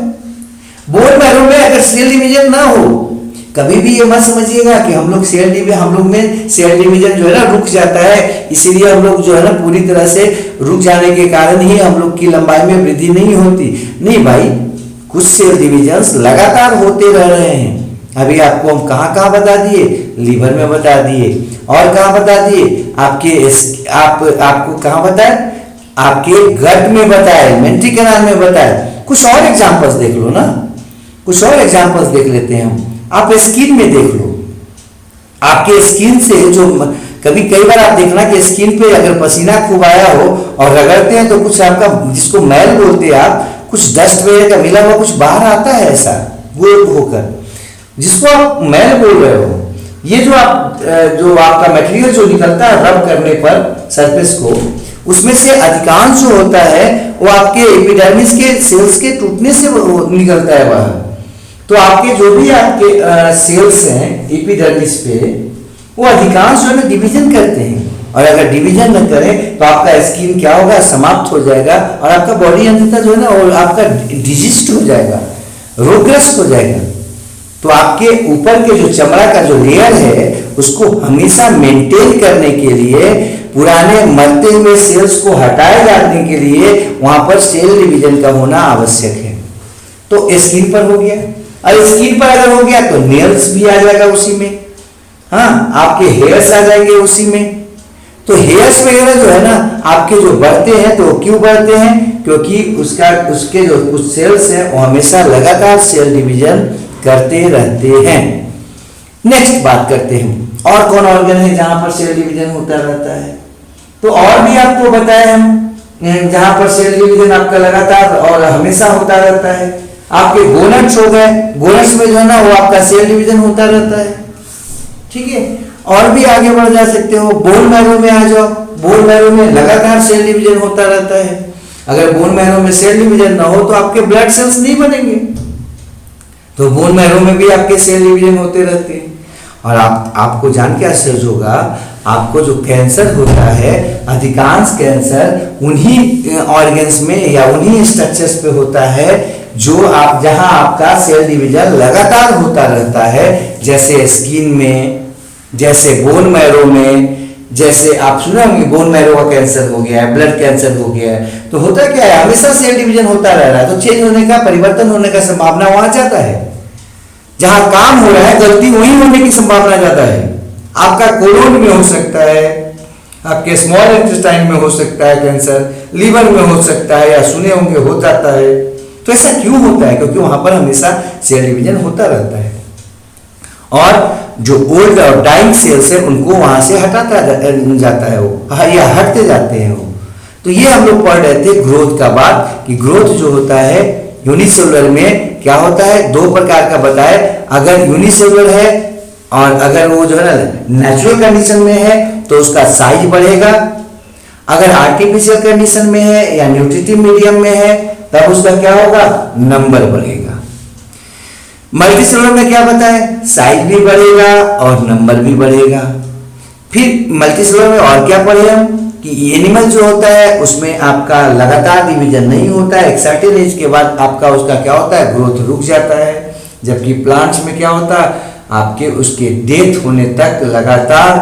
बोन मैरो में अगर सेल डिवीजन ना हो, कभी भी ये मत समझिएगा कि हम लोग में सेल डिवीजन जो है ना रुक जाता है, इसीलिए हम लोग जो है ना पूरी तरह से रुक जाने के कारण ही हम लोग की लंबाई में वृद्धि नहीं होती। नहीं भाई, कुछ सेल डिवीजन लगातार होते रह रहे हैं। अभी आपको हम कहाँ बता दिए, लीवर में बता दिए, और कहाँ बता दिए, आपको कहाँ बताए, आपके गट में बताए, एलिमेंट्री कैनाल में बताए। कुछ और एग्जांपल्स देख लो ना, कुछ और एग्जांपल्स देख लेते हैं हम। आप स्किन में देख लो, आपके स्किन से जो कई बार आप देखना कि स्किन पे अगर पसीना खूब आया हो और रगड़ते हैं तो कुछ आपका, जिसको मैल बोलते हैं आप, कुछ डस्ट वगैरह का मिला हुआ कुछ बाहर आता है, ऐसा गोल होकर, जिसको आप मैल बोल रहे हो। ये जो आपका मटेरियल जो निकलता है रब करने पर सरफेस को, उसमें से अधिकांश जो होता है वो आपके एपिडर्मिस के सेल्स के टूटने से निकलता है बाहर। तो आपके जो भी आपके सेल्स हैं एपिडर्मिस पे, वो अधिकांश जो है डिवीजन करते हैं, और अगर डिवीजन न करें तो आपका स्किन क्या होगा, समाप्त हो जाएगा, और आपका बॉडी अंदर जो है ना, और आपका डिजीज हो जाएगा, रोगग्रस्त हो जाएगा। तो आपके ऊपर के जो चमड़ा का जो लेयर है उसको हमेशा मेंटेन करने के लिए, पुराने मरते हुए सेल्स को हटाए जाने के लिए वहां पर सेल डिवीजन का होना आवश्यक है। तो स्किन पर हो गया, और स्किन पर अगर हो गया तो नेल्स भी आ जाएगा उसी में, हाँ, आपके हेयर्स आ जाएंगे उसी में। तो हेयर्स वगैरह जो है ना आपके जो बढ़ते हैं, तो क्यों बढ़ते हैं? क्योंकि उसके जो कुछ सेल्स हैं वो हमेशा लगातार सेल डिवीजन करते रहते हैं। नेक्स्ट बात करते हैं, और कौन ऑर्गन है जहां पर सेल डिवीजन होता रहता है? तो और भी आपको बताए हम, जहां पर सेल डिवीजन आपका लगातार और हमेशा होता रहता है। आपके गोनट्स हो गए, गोनट्स में जो है ना वो आपका सेल डिवीजन होता रहता है, ठीक है। और भी आगे बढ़ जा सकते हो, बोन मैरो में आ जाओ, बोन मैरो में लगातार सेल डिवीजन होता रहता है। अगर बोन मैरो में सेल डिवीजन ना हो तो आपके ब्लड सेल्स नहीं बनेंगे, तो बोन मैरो में भी आपके सेल डिवीजन होते रहते हैं। और आपको जान के आश्चर्य होगा, आपको जो कैंसर होता है, अधिकांश कैंसर उन्हीं ऑर्गन्स में या उन्हीं स्ट्रक्चर्स पे होता है जहां आपका सेल डिवीजन लगातार होता रहता है, जैसे स्किन में, जैसे बोन मैरो में, जैसे आप सुने होंगे बोन मैरो का कैंसर हो गया है, ब्लड कैंसर हो गया है। तो होता क्या है, हमेशा सेल डिवीजन होता रह रहा है, तो चेंज होने का, परिवर्तन होने का संभावना वहां जाता है। जहां काम हो रहा है गलती वहीं होने की संभावना ज्यादा है। आपका कोलोन में हो सकता है, आपके स्मॉल इंटेस्टाइन में हो सकता है कैंसर, लीवर में हो सकता है, या सुने होंगे हो जाता है। तो ऐसा क्यों होता है? क्योंकि वहां पर हमेशा सेल डिवीजन होता रहता है, और जो ओल्ड और डाइंग सेल्स है उनको वहां से हटाता जाता है वो, या हटते जाते हैं वो। तो ये हम लोग पढ़ रहे थे ग्रोथ का बात, कि ग्रोथ जो होता है यूनिसेलुलर में क्या होता है, दो प्रकार का बताए। अगर यूनिसेलुलर है और अगर वो जो है ना नेचुरल कंडीशन में है तो उसका साइज बढ़ेगा, अगर आर्टिफिशियल कंडीशन में है या न्यूट्रिटिव मीडियम में है तब उसका क्या होगा, नंबर बढ़ेगा। मल्टीसेलुलर में क्या बताए, साइज भी बढ़ेगा और नंबर भी बढ़ेगा। फिर मल्टीसेलुलर में और क्या पढ़े हम, कि एनिमल जो होता है उसमें आपका लगातार डिवीजन नहीं होता है, एक सर्टेन एज के बाद आपका उसका क्या होता है, ग्रोथ रुक जाता है। जबकि प्लांट्स में क्या होता है, आपके उसके डेथ होने तक लगातार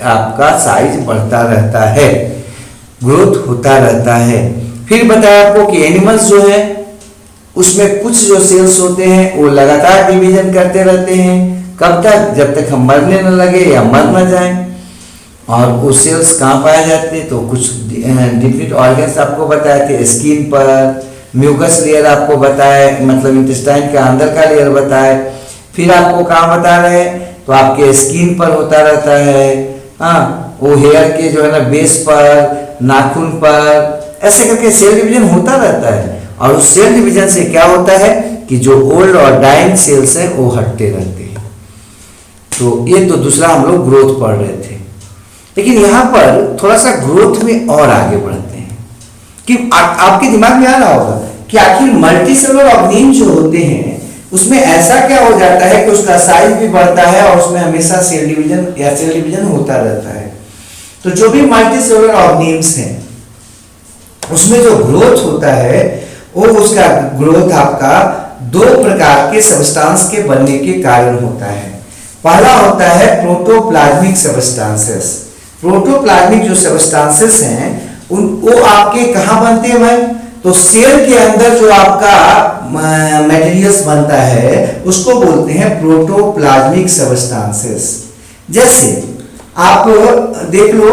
आपका साइज बढ़ता रहता है, ग्रोथ होता रहता है। फिर बताया आपको कि एनिमल्स जो है उसमें कुछ जो सेल्स होते हैं वो लगातार डिवीजन करते रहते हैं, कब तक, जब तक हम मरने न लगे या मर न जाए। और वो सेल्स कहाँ पाए जाते हैं, तो कुछ डिफरेंट ऑर्गन्स आपको बताए थे, स्किन पर, म्यूकस लेयर आपको बताए, मतलब इंटेस्टाइन का अंदर का लेयर बताए। फिर आपको कहाँ बता रहे हैं, तो आपके स्किन पर होता रहता है, हाँ, वो हेयर के जो है ना बेस पर, नाखून पर, ऐसे करके सेल डिवीजन होता रहता है। और उस सेल डिवीजन से क्या होता है कि जो ओल्ड और डाइंग सेल्स हैं वो हटते रहते हैं। तो ये तो दूसरा हम लोग ग्रोथ पढ़ रहे थे। लेकिन यहाँ पर थोड़ा सा ग्रोथ में और आगे बढ़ते हैं कि आपके दिमाग में आ रहा होगा कि आखिर मल्टीसेलुलर ऑर्गेनिज्म जो होते हैं उसमें ऐसा क्या हो जाता है कि उसका साइज भी बढ़ता है और उसमें हमेशा सेल डिवीजन होता रहता है। तो जो भी मल्टीसेलुलर ऑर्गेनिम्स हैं उसमें जो ग्रोथ होता है वो उसका ग्रोथ आपका दो प्रकार के सब्सटेंस के बनने के कारण होता है। पहला होता है प्रोटोप्लाज्मिक सब्सटेंसेस। प्रोटोप्लाज्मिक जो सब्सटेंसेस हैं उन वो आपके कहाँ बनते हैं भाई? तो सेल के अंदर जो आपका मटेरियल्स बनता है उसको बोलते हैं प्रोटोप्लाज्मिक सब्सटेंसेस। जैसे आप देख लो,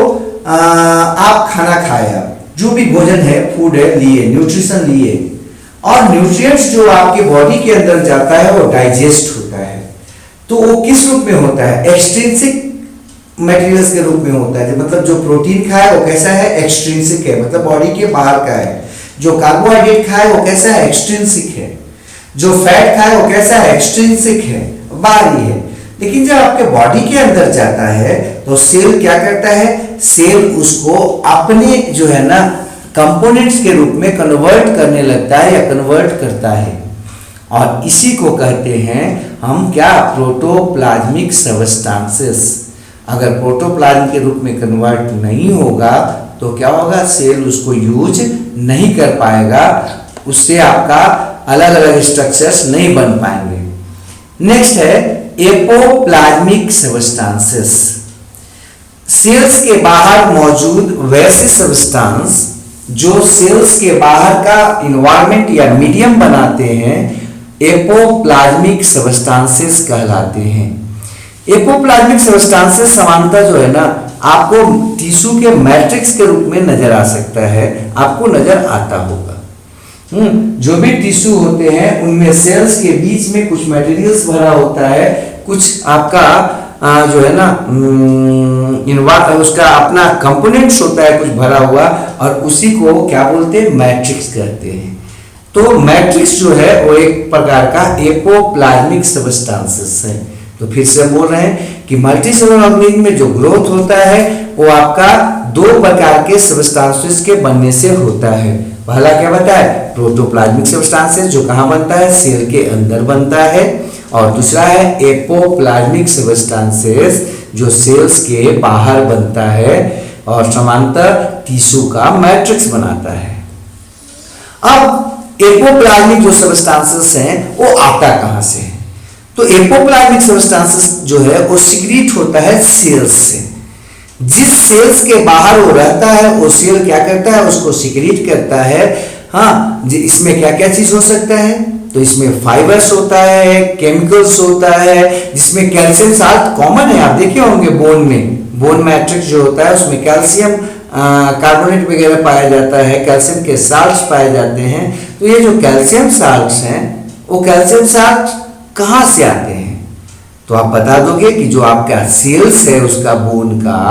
आप खाना खाया, जो भी भोजन है, फूड है, लिए, न्यूट्रिशन लिए, और न्यूट्रिएंट्स जो आपके बॉडी के अंदर जाता है वो डाइजेस्ट होता है। तो वो किस रूप में होता है? एक्सट्रिंसिक मटेरियल्स के रूप में होता है। मतलब जो प्रोटीन खाए वो कैसा है? एक्सट्रिंसिक है, मतलब बॉडी के बाहर का है। जो कार्बोहाइड्रेट खाए वो कैसा है? एक्सट्रिंसिक है। जो फैट खाए वो कैसा है? एक्सट्रिंसिक है, बाहरी है। लेकिन जब आपके बॉडी के अंदर जाता है तो सेल क्या करता है? सेल उसको अपने जो है ना कंपोनेंट्स के रूप में कन्वर्ट करने लगता है या कन्वर्ट करता है, और इसी को कहते हैं हम क्या? Protoplasmic substances. अगर प्रोटोप्लाज्म के रूप में कन्वर्ट नहीं होगा तो क्या होगा? सेल उसको यूज नहीं कर पाएगा, उससे आपका अलग अलग स्ट्रक्चर्स नहीं बन पाएंगे। नेक्स्ट है एपोप्लाज्मिक सब्सटेंसेस। सेल्स के बाहर मौजूद वैसे सब्सटेंस जो सेल्स के बाहर का इन्वायरमेंट या मीडियम बनाते हैं एपोप्लाज्मिक सब्सटेंसेस कहलाते हैं। एपोप्लाज्मिक सब्सटेंसेस सामान्यतः जो है ना आपको टिश्यू के मैट्रिक्स के रूप में नजर आ सकता है, आपको नजर आता होगा। जो भी टिश्यू होते हैं उनमें सेल्स के बीच में कुछ मटेरियल्स भरा होता है, कुछ आपका जो है ना उसका अपना कंपोनेंट्स होता है कुछ भरा हुआ, और उसी को क्या बोलते हैं? मैट्रिक्स कहते हैं। तो मैट्रिक्स जो है वो एक प्रकार का एपोप्लाज्मिक सब्सटेंसेस है। तो फिर से बोल रहे हैं कि मल्टीसेलुलर ऑर्गेनिज्म में जो ग्रोथ होता है वो आपका दो प्रकार के सब्सटेंसेस के बनने से होता है। पहला क्या बताया? प्रोटोप्लाज्मिक सब्सटेंसेस, जो कहाँ बनता है? सेल के अंदर बनता है। और दूसरा है एपोप्लाज्मिक सब्सटेंसेस, जो सेल्स के बाहर बनता है और समांतर टिश्यू का मैट्रिक्स बनाता है। अब एपोप्लाज्मिक जो सब्सटेंसेस हैं वो आता कहाँ से है? तो एपोप्लाज्मिक सब्सटेंसेस जो है वो सिक्रीट होता है सेल्स से। जिस सेल्स के बाहर वो रहता है वो सेल क्या करता है? उसको सिक्रीट करता है। हाँ, इसमें क्या क्या चीज हो सकता है? तो इसमें फाइबर्स होता है, केमिकल्स होता है, जिसमें कैल्शियम साल्ट कॉमन है। आप देखे होंगे बोन में, बोन मैट्रिक्स जो होता है उसमें कैल्शियम कार्बोनेट वगैरह पाया जाता है, कैल्शियम के साल्ट्स पाए जाते हैं। तो ये जो कैल्शियम साल्ट्स हैं वो कैल्शियम साल्ट कहाँ से आते हैं? तो आप बता दोगे कि जो आपका सेल्स है उसका बोन का,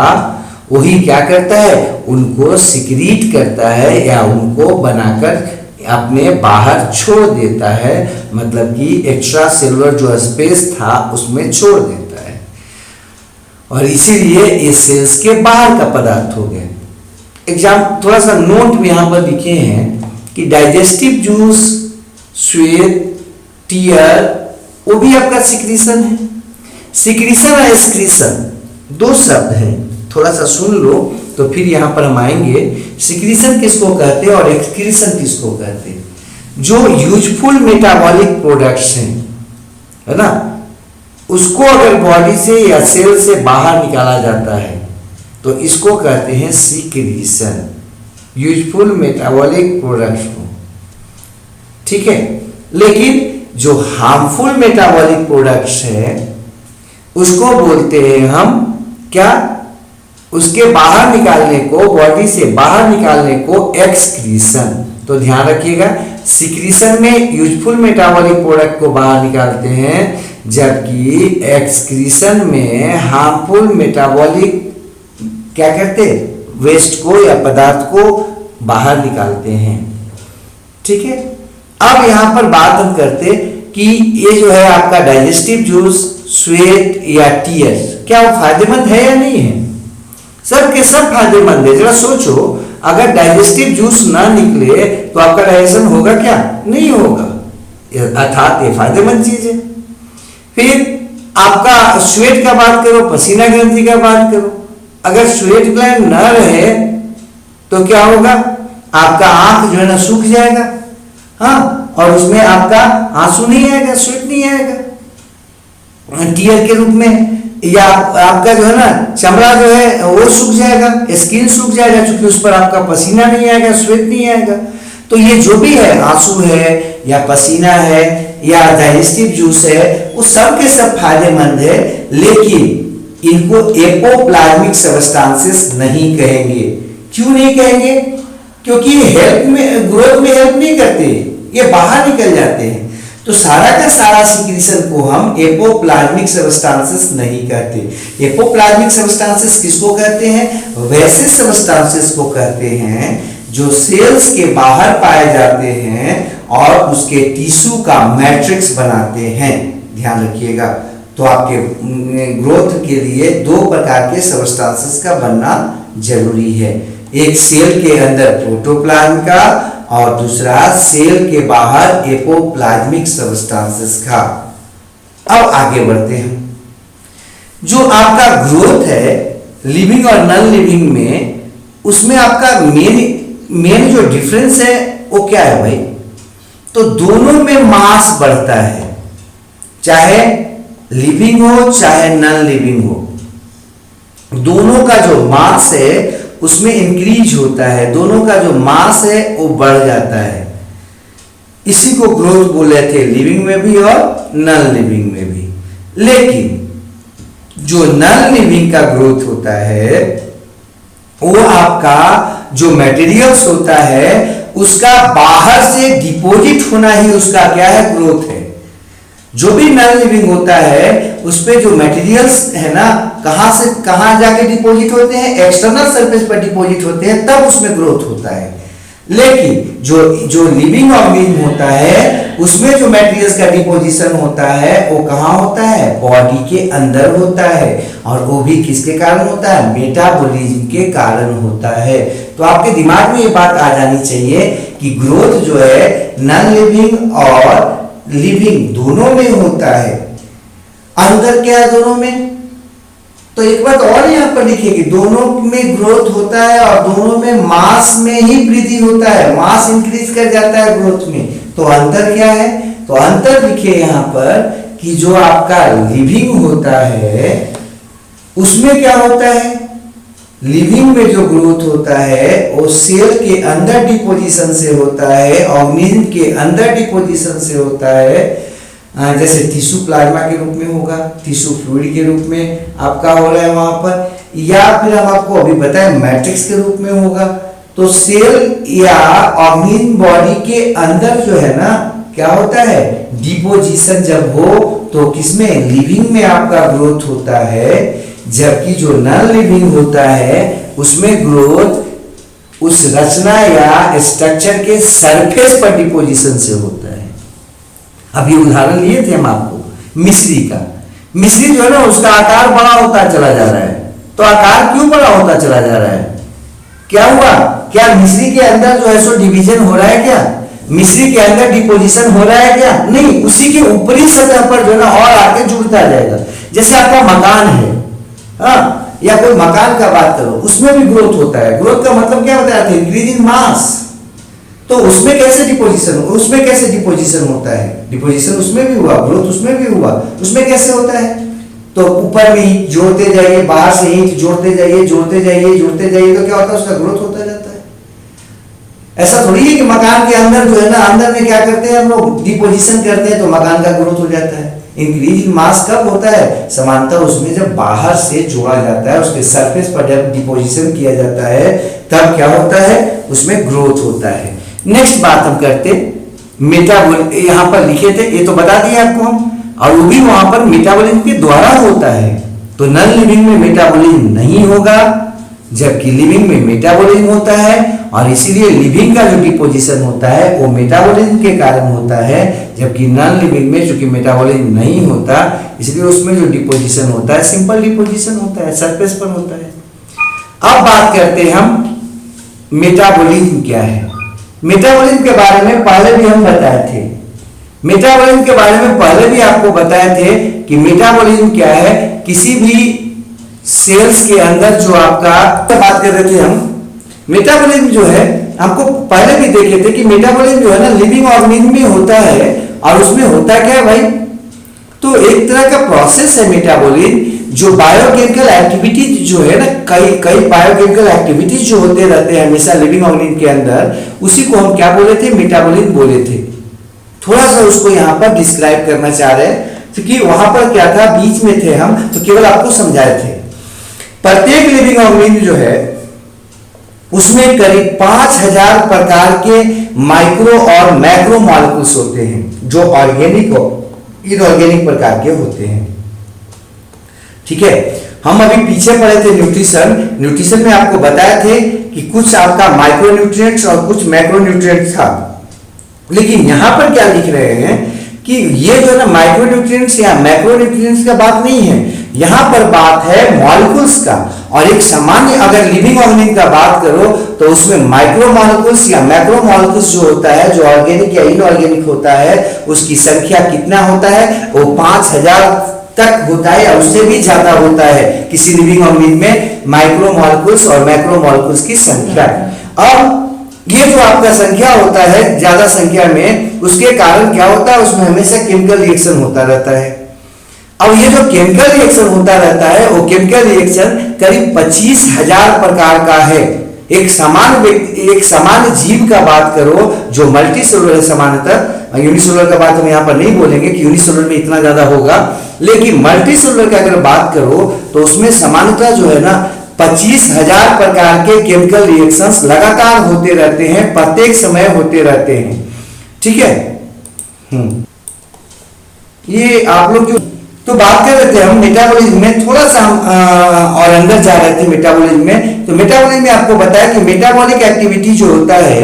वही क्या करता है? उनको सिक्रीट करता है या उनको बनाकर अपने बाहर छोड़ देता है, मतलब कि एक्स्ट्रा सेलुलर जो स्पेस था उसमें छोड़ देता है, और इसीलिए ये सेल्स के बाहर का पदार्थ हो गए। एग्जाम थोड़ा सा नोट में यहाँ पर लिखे हैं कि डाइजेस्टिव जूस, स्वेट, टीयर, वो भी आपका सिक्रीशन है। सिक्रीशन और एक्सक्रीशन दो शब्द हैं, थोड़ा सा सुन लो तो फिर यहाँ पर हम आएंगे। सिक्रीशन किसको कहते हैं और एक्सक्रीशन किसको कहते हैं? जो यूजफुल मेटाबॉलिक प्रोडक्ट्स हैं, है ना, उसको अगर बॉडी से या सेल से बाहर निकाला जाता है तो इसको कहते हैं सिक्रीशन, यूजफुल मेटाबॉलिक प्रोडक्ट्स को। ठीक है, लेकिन जो हार्मफुल मेटाबॉलिक प्रोडक्ट्स हैं उसको बोलते हैं हम क्या? उसके बाहर निकालने को, बॉडी से बाहर निकालने को एक्सक्रीशन। तो ध्यान रखिएगा, सिक्रीशन में यूजफुल मेटाबॉलिक प्रोडक्ट को बाहर निकालते हैं, जबकि एक्सक्रीशन में हार्मफुल मेटाबॉलिक क्या करते हैं? वेस्ट को या पदार्थ को बाहर निकालते हैं। ठीक है, अब यहां पर बात हम करते कि ये जो है आपका डाइजेस्टिव जूस, स्वेट या टीयर्स, क्या वो फायदेमंद है या नहीं है? सब के सब फायदेमंद है। जरा सोचो, अगर डाइजेस्टिव जूस ना निकले तो आपका डाइजेशन होगा क्या? नहीं होगा। अर्थात ये फायदेमंद चीज है। फिर आपका स्वेट का बात करो, पसीना ग्रंथि का बात करो, अगर स्वेट ग्लैंड न रहे तो क्या होगा, आपका आंख जो है ना सूख जाएगा, हाँ, और उसमें आपका आंसू नहीं आएगा, स्वेट नहीं आएगा टीयर के रूप में, या आपका जो है ना चमड़ा जो है वो सूख जाएगा, स्किन सूख जाएगा, क्योंकि उस पर आपका पसीना नहीं आएगा, स्वेट नहीं आएगा। तो ये जो भी है, आंसू है या पसीना है या डाइजेस्टिव जूस है, वो सब के सब फायदेमंद है, लेकिन इनको एपोप्लाज्मिक सबस्टांसेस नहीं कहेंगे। क्यों नहीं कहेंगे? क्योंकि हेल्प में, ग्रोथ में हेल्प नहीं करते, ये बाहर निकल जाते हैं। तो सारा का सारा सिक्रीशन को हम एपोप्लाज्मिक सबस्टांसेस नहीं कहते। एपोप्लाज्मिक सबस्टांसेस किसको कहते हैं? वैसे सबस्टांसेस को कहते हैं जो सेल्स के बाहर पाए जाते हैं और उसके टिश्यू का मैट्रिक्स बनाते हैं। ध्यान रखिएगा। तो आपके ग्रोथ के लिए दो प्रकार के सबस्टांसेस का बनना जरूरी है, एक सेल के अंदर प्रोटोप्लाज्म का और दूसरा सेल के बाहर एपोप्लाज्मिक सबस्टांसेस का। अब आगे बढ़ते हैं। जो आपका ग्रोथ है लिविंग और नॉन लिविंग में, उसमें आपका मेन जो डिफरेंस है वो क्या है भाई? तो दोनों में मास बढ़ता है, चाहे लिविंग हो चाहे नॉन लिविंग हो, दोनों का जो मास है उसमें इंक्रीज होता है, दोनों का जो मास है वो बढ़ जाता है। इसी को ग्रोथ बोले थे, लिविंग में भी और नॉन लिविंग में भी। लेकिन जो नॉन लिविंग का ग्रोथ होता है वो आपका जो मटेरियल्स होता है उसका बाहर से डिपॉजिट होना ही उसका क्या है? ग्रोथ है। जो भी नॉन लिविंग होता है उस पे जो मटेरियल्स है ना, कहां से कहां जाके डिपॉजिट होते हैं? एक्सटर्नल सरफेस पर डिपॉजिट होते हैं, तब उसमें ग्रोथ होता है। लेकिन जो लिविंग ऑर्गेनिज्म होता है उसमें जो मटेरियल्स का डिपोजिशन होता है वो कहां होता है? बॉडी के अंदर होता है, और वो भी किसके कारण होता है? मेटाबॉलिज्म के कारण होता है। तो आपके दिमाग में ये बात आ जानी चाहिए कि ग्रोथ जो है नॉन लिविंग और लिविंग दोनों में होता है। अंतर क्या है दोनों में? तो एक बात और यहाँ पर लिखिए, दोनों में ग्रोथ होता है और दोनों में मास में ही वृद्धि होता है, मास इंक्रीज कर जाता है ग्रोथ में। तो अंतर क्या है? तो अंतर लिखिए यहाँ पर कि जो आपका लिविंग होता है उसमें क्या होता है? लिविंग में जो ग्रोथ होता है वो सेल के अंदर डिपोजिशन से होता है, ऑर्गेनिज्म के अंदर डिपोजिशन से होता है, जैसे टिश्यू प्लाज्मा के रूप में होगा, टिश्यू फ्लूइड के रूप में आपका हो रहा है वहां पर, या फिर हम आपको अभी बताएं मैट्रिक्स के रूप में होगा। तो सेल या ऑर्गेनिज्म बॉडी के अंदर जो है ना क्या होता है? डिपोजिशन जब हो तो किसमें? लिविंग में आपका ग्रोथ होता है, जबकि जो नॉन लिविंग होता है उसमें ग्रोथ उस रचना या स्ट्रक्चर के सरफेस पर डिपोजिशन से होता है। अभी उदाहरण लिए थे हम आपको मिश्री का। मिश्री जो है ना उसका आकार बड़ा होता चला जा रहा है, तो आकार क्यों बड़ा होता चला जा रहा है? क्या हुआ? क्या मिश्री के अंदर जो है सो डिवीजन हो रहा है? क्या मिश्री के अंदर डिपोजिशन हो रहा है? क्या नहीं, उसी के ऊपरी सतह पर जो है ना और आके जुड़ता जाएगा। जैसे आपका मकान है, हाँ, या कोई मकान का बात करो, उसमें भी ग्रोथ होता है। ग्रोथ का मतलब क्या होता है? इंक्रीज इन मास। तो उसमें कैसे डिपोजिशन होता है? डिपोजिशन उसमें भी हुआ, ग्रोथ उसमें भी हुआ। उसमें कैसे होता है? तो ऊपर में जोड़ते जाइए, बाहर से ईंट जोड़ते जाइए, जोड़ते जाइए, तो क्या होता है? उसका ग्रोथ होता जाता है। ऐसा थोड़ी है कि मकान के अंदर जो है ना, अंदर में क्या करते हैं हम लोग? डिपोजिशन करते हैं तो मकान का ग्रोथ हो जाता है। इंक्रीज इन मास कब होता है? समानता उसमें जब बाहर से जोड़ा जाता है, उसके सरफेस पर जब डिपोजिशन किया जाता है तब क्या होता है? उसमें ग्रोथ होता है। नेक्स्ट बात हम करते मेटाबॉलिज्म, यहां पर लिखे थे, ये तो बता दिए आपको हम, और वो भी वहां पर मेटाबॉलिज्म के द्वारा होता है। तो नॉन लिविंग में मेटाबॉलिज्म नहीं होगा, जबकि लिविंग में मेटाबॉलिज्म होता है, और इसीलिए लिविंग का जो डिपोजिशन होता है वो मेटाबॉलिज्म के कारण होता है, जबकि नॉन लिविंग में चूंकि मेटाबॉलिज्म नहीं होता इसलिए उसमें जो डिपोजिशन होता है सिंपल डिपोजिशन होता है, सरफेस पर होता है। अब बात करते हैं हम मेटाबॉलिज्म क्या है। मेटाबॉलिज्म के बारे में पहले भी हम बताए थे। मेटाबॉलिज्म के बारे में पहले भी आपको बताए थे कि मेटाबॉलिज्म क्या है। किसी भी सेल्स के अंदर जो आपका बात कर रहे थे हम, मेटाबॉलिज्म जो है आपको पहले भी देखे थे कि मेटाबॉलिज्म जो है ना लिविंग ऑर्गेनिज्म में होता है। और उसमें होता क्या है भाई, तो एक तरह का प्रोसेस है मेटाबॉलिज्म, जो बायोकेमिकल एक्टिविटीज जो है ना, कई बायोकेमिकल एक्टिविटीज जो होते रहते हैं हमेशा लिविंग ऑर्गेनिज्म के अंदर, उसी को हम क्या बोले थे, मेटाबॉलिज्म बोले थे। थोड़ा सा उसको यहाँ पर डिस्क्राइब करना चाह रहे हैं, क्योंकि वहां पर क्या था, बीच में थे हम, तो केवल आपको समझाए थे। प्रत्येक लिविंग ऑर्गेनिज्म जो है उसमें करीब 5000 प्रकार के माइक्रो और मैक्रो मॉलिक्यूल्स होते हैं, जो ऑर्गेनिक और इनऑर्गेनिक प्रकार के होते हैं। ठीक है, हम अभी पीछे पढ़े थे न्यूट्रिशन में आपको बताए थे कि कुछ आपका माइक्रो न्यूट्रिएंट्स और कुछ मैक्रो न्यूट्रिएंट्स था। लेकिन यहां पर क्या लिख रहे हैं कि ये जो है ना माइक्रो न्यूट्रिएंट्स या मैक्रो न्यूट्रिएंट्स का बात नहीं है, यहां पर बात है मॉलिक्यूल्स का। और एक सामान्य अगर लिविंग ऑर्गेनिज्म का बात करो तो उसमें माइक्रो मॉलिक्यूल्स या मैक्रो मॉलिक्यूल्स जो होता है, जो ऑर्गेनिक या इनऑर्गेनिक होता है, उसकी संख्या कितना होता है, वो 5000 तक होता है या उससे भी ज्यादा होता है किसी लिविंग ऑर्गेनिज्म में माइक्रो मॉलिक्यूल्स और मैक्रो मॉलिक्यूल्स की संख्या। अब ये जो आपका संख्या होता है ज्यादा संख्या में, उसके कारण क्या होता है, उसमें हमेशा केमिकल रिएक्शन होता रहता है। अब ये जो केमिकल रिएक्शन होता रहता है, वो केमिकल रिएक्शन करीब 25,000 प्रकार का है। एक सामान्य जीव का बात करो जो मल्टी सेलुलर है, सामान्यतः यूनिसेलुलर का बात हम यहाँ पर नहीं बोलेंगे कि यूनिसेलुलर में इतना ज्यादा होगा, लेकिन मल्टी सेलुलर का अगर बात करो तो उसमें सामान्यतः जो है ना 25,000 प्रकार के केमिकल रिएक्शंस लगातार होते रहते हैं, प्रत्येक समय होते रहते हैं। ठीक है, ये आप लोग जो तो बात कर रहे थे हम मेटाबॉलिज्म में, थोड़ा सा हम और अंदर जा रहे थे मेटाबॉलिज्म में। तो मेटाबॉलिज्म में आपको बताया कि मेटाबॉलिक एक्टिविटी जो होता है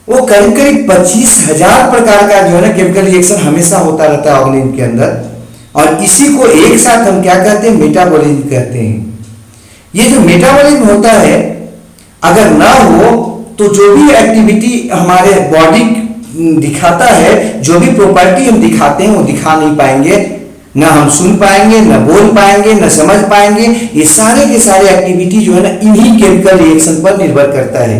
वो करीब करीब 25,000 प्रकार का जो है ना केमिकल रिएक्शन हमेशा होता रहता है ऑर्गेनिज्म के अंदर। और इसी को एक साथ हम क्या कहते हैं, मेटाबॉलिज्म कहते हैं। ये जो मेटाबॉलिज्म होता है अगर ना हो तो जो भी एक्टिविटी हमारे बॉडी दिखाता है, जो भी प्रॉपर्टी हम दिखाते हैं वो दिखा नहीं पाएंगे, ना हम सुन पाएंगे, ना बोल पाएंगे, ना समझ पाएंगे। ये सारे के सारे एक्टिविटी जो है ना इन्हीं केमिकल रिएक्शन पर निर्भर करता है।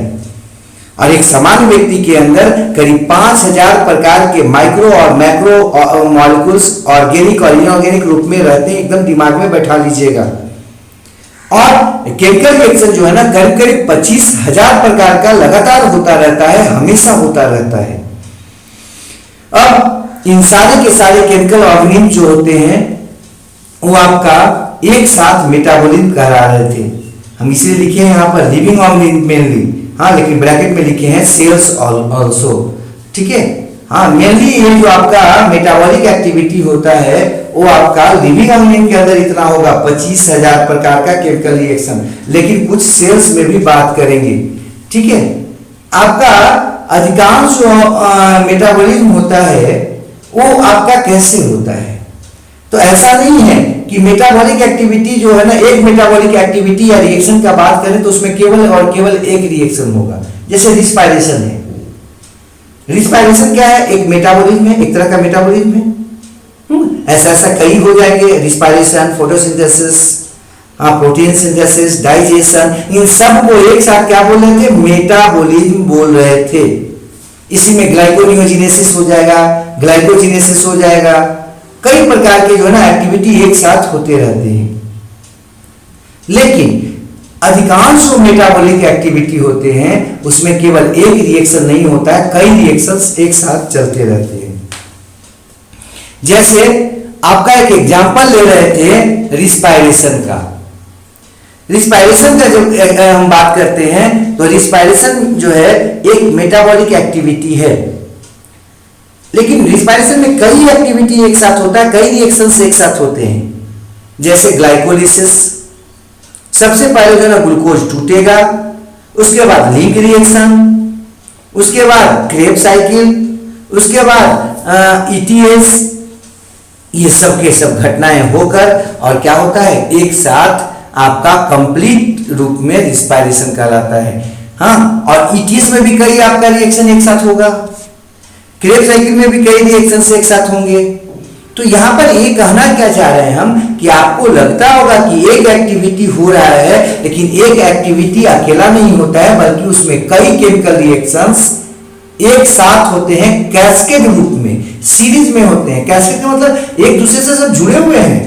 और एक सामान्य व्यक्ति के अंदर करीब 5000 प्रकार के माइक्रो और मैक्रो मॉलिक्यूल्स ऑर्गेनिक और इनऑर्गेनिक रूप में रहते हैं, एकदम दिमाग में बैठा लीजिएगा। और केमिकल रिएक्शन जो है ना करीब करीब 25,000 प्रकार का लगातार होता रहता है, हमेशा होता रहता है। अब इन सारे के सारे केमिकल ऑर्गेनिज्म जो होते हैं वो आपका एक साथ मेटाबॉलिज्म करा रहे थे। हम इसलिए लिखे हैं यहाँ पर लिविंग ऑर्गेनिज्म मेनली, हाँ, लेकिन ब्रैकेट में लिखे हैं सेल्स ऑल्सो। ठीक है, हाँ, मेनली ये जो आपका मेटाबॉलिक एक्टिविटी होता है वो आपका लिविंग ऑर्गेनिज्म के अंदर इतना होगा 25,000 प्रकार का केमिकल रिएक्शन, लेकिन कुछ सेल्स में भी बात करेंगे। ठीक है, आपका अधिकांश जो मेटाबॉलिज्म होता है वो आपका कैसे होता है, तो ऐसा नहीं है कि मेटाबॉलिक एक्टिविटी जो है ना, एक मेटाबॉलिक एक्टिविटी या रिएक्शन का बात करें तो उसमें केवल और केवल एक रिएक्शन होगा। जैसे रिस्पायरेशन है, रिस्पायरेशन क्या है, एक मेटाबॉलिज्म है, एक तरह का मेटाबॉलिज्म है। ऐसा ऐसा कई हो जाएंगे, respiration, photosynthesis, protein synthesis, digestion, इन सब को एक साथ क्या बोल रहे थे, मेटाबॉलिज्म बोल रहे थे। इसी में ग्लाइकोनियोजिनेसिस हो जाएगा, ग्लाइकोजिनेसिस हो जाएगा, कई प्रकार के जो है ना एक्टिविटी एक साथ होते रहते हैं। लेकिन अधिकांश जो मेटाबॉलिक एक्टिविटी होते हैं उसमें केवल एक रिएक्शन नहीं होता है, कई रिएक्शंस एक साथ चलते रहते हैं। जैसे आपका एक एग्जांपल ले रहे थे रिस्पायरेशन का। रिस्पायरेशन का जब हम बात करते हैं तो रिस्पायरेशन जो है एक मेटाबॉलिक एक्टिविटी है, लेकिन रिस्पायरेशन में कई एक्टिविटी एक साथ होता है, कई रिएक्शंस एक साथ होते हैं। जैसे ग्लाइकोलिसिस, सबसे पहले जो है ना ग्लूकोज टूटेगा, उसके बाद लिंक रिएक्शन, उसके बाद क्रेब्स साइकिल, उसके बाद ईटीएस, ये सब के सब घटनाएं होकर और क्या होता है, एक साथ आपका कंप्लीट रूप में रिस्पायरेशन कहलाता है। हाँ, और ईटीएस में भी कई आपका रिएक्शन एक साथ होगा। क्रेब्स साइकिल में भी कई रिएक्शन एक साथ होंगे। तो यहां पर ये कहना क्या चाह रहे हैं हम कि आपको लगता होगा कि एक एक्टिविटी हो रहा है, लेकिन एक एक्टिविटी अकेला नहीं होता है, बल्कि उसमें कई केमिकल रिएक्शंस एक साथ होते हैं, कैस्केड रूप में, सीरीज में होते हैं। कैस्केड का मतलब एक दूसरे से सब जुड़े हुए हैं,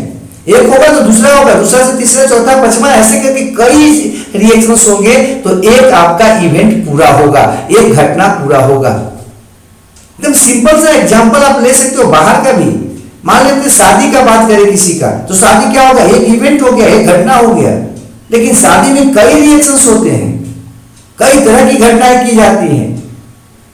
एक होगा तो दूसरा होगा, दूसरा से तीसरा, चौथा, पांचवा, ऐसे करके कई रिएक्शंस होंगे, तो एक आपका इवेंट पूरा होगा, एक घटना पूरा होगा। एकदम सिंपल सा एग्जांपल आप ले सकते हो बाहर का भी। मान लेते शादी का बात करें किसी का, तो शादी क्या होगा, एक इवेंट हो गया, एक घटना हो गया। लेकिन शादी में कई रिएक्शंस होते हैं, कई तरह की घटनाएं की जाती हैं।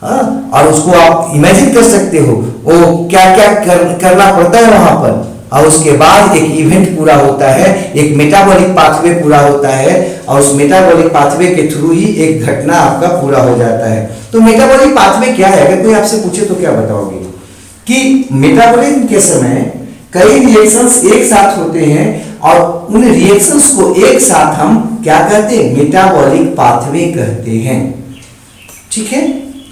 हाँ, और उसको आप इमेजिन कर सकते हो वो क्या क्या करना पड़ता है वहां पर, और उसके बाद एक इवेंट पूरा होता है, एक मेटाबॉलिक पाथवे पूरा होता है, और उस मेटाबॉलिक पाथवे के थ्रू ही एक घटना आपका पूरा हो जाता है। तो मेटाबॉलिक पाथवे क्या है, अगर कोई आपसे पूछे तो क्या बताओगे कि मेटाबॉलिज्म के समय कई रिएक्शंस एक साथ होते हैं, और उन रिएक्शंस को एक साथ हम क्या कहते हैं, मेटाबॉलिक पाथवे कहते हैं। ठीक है,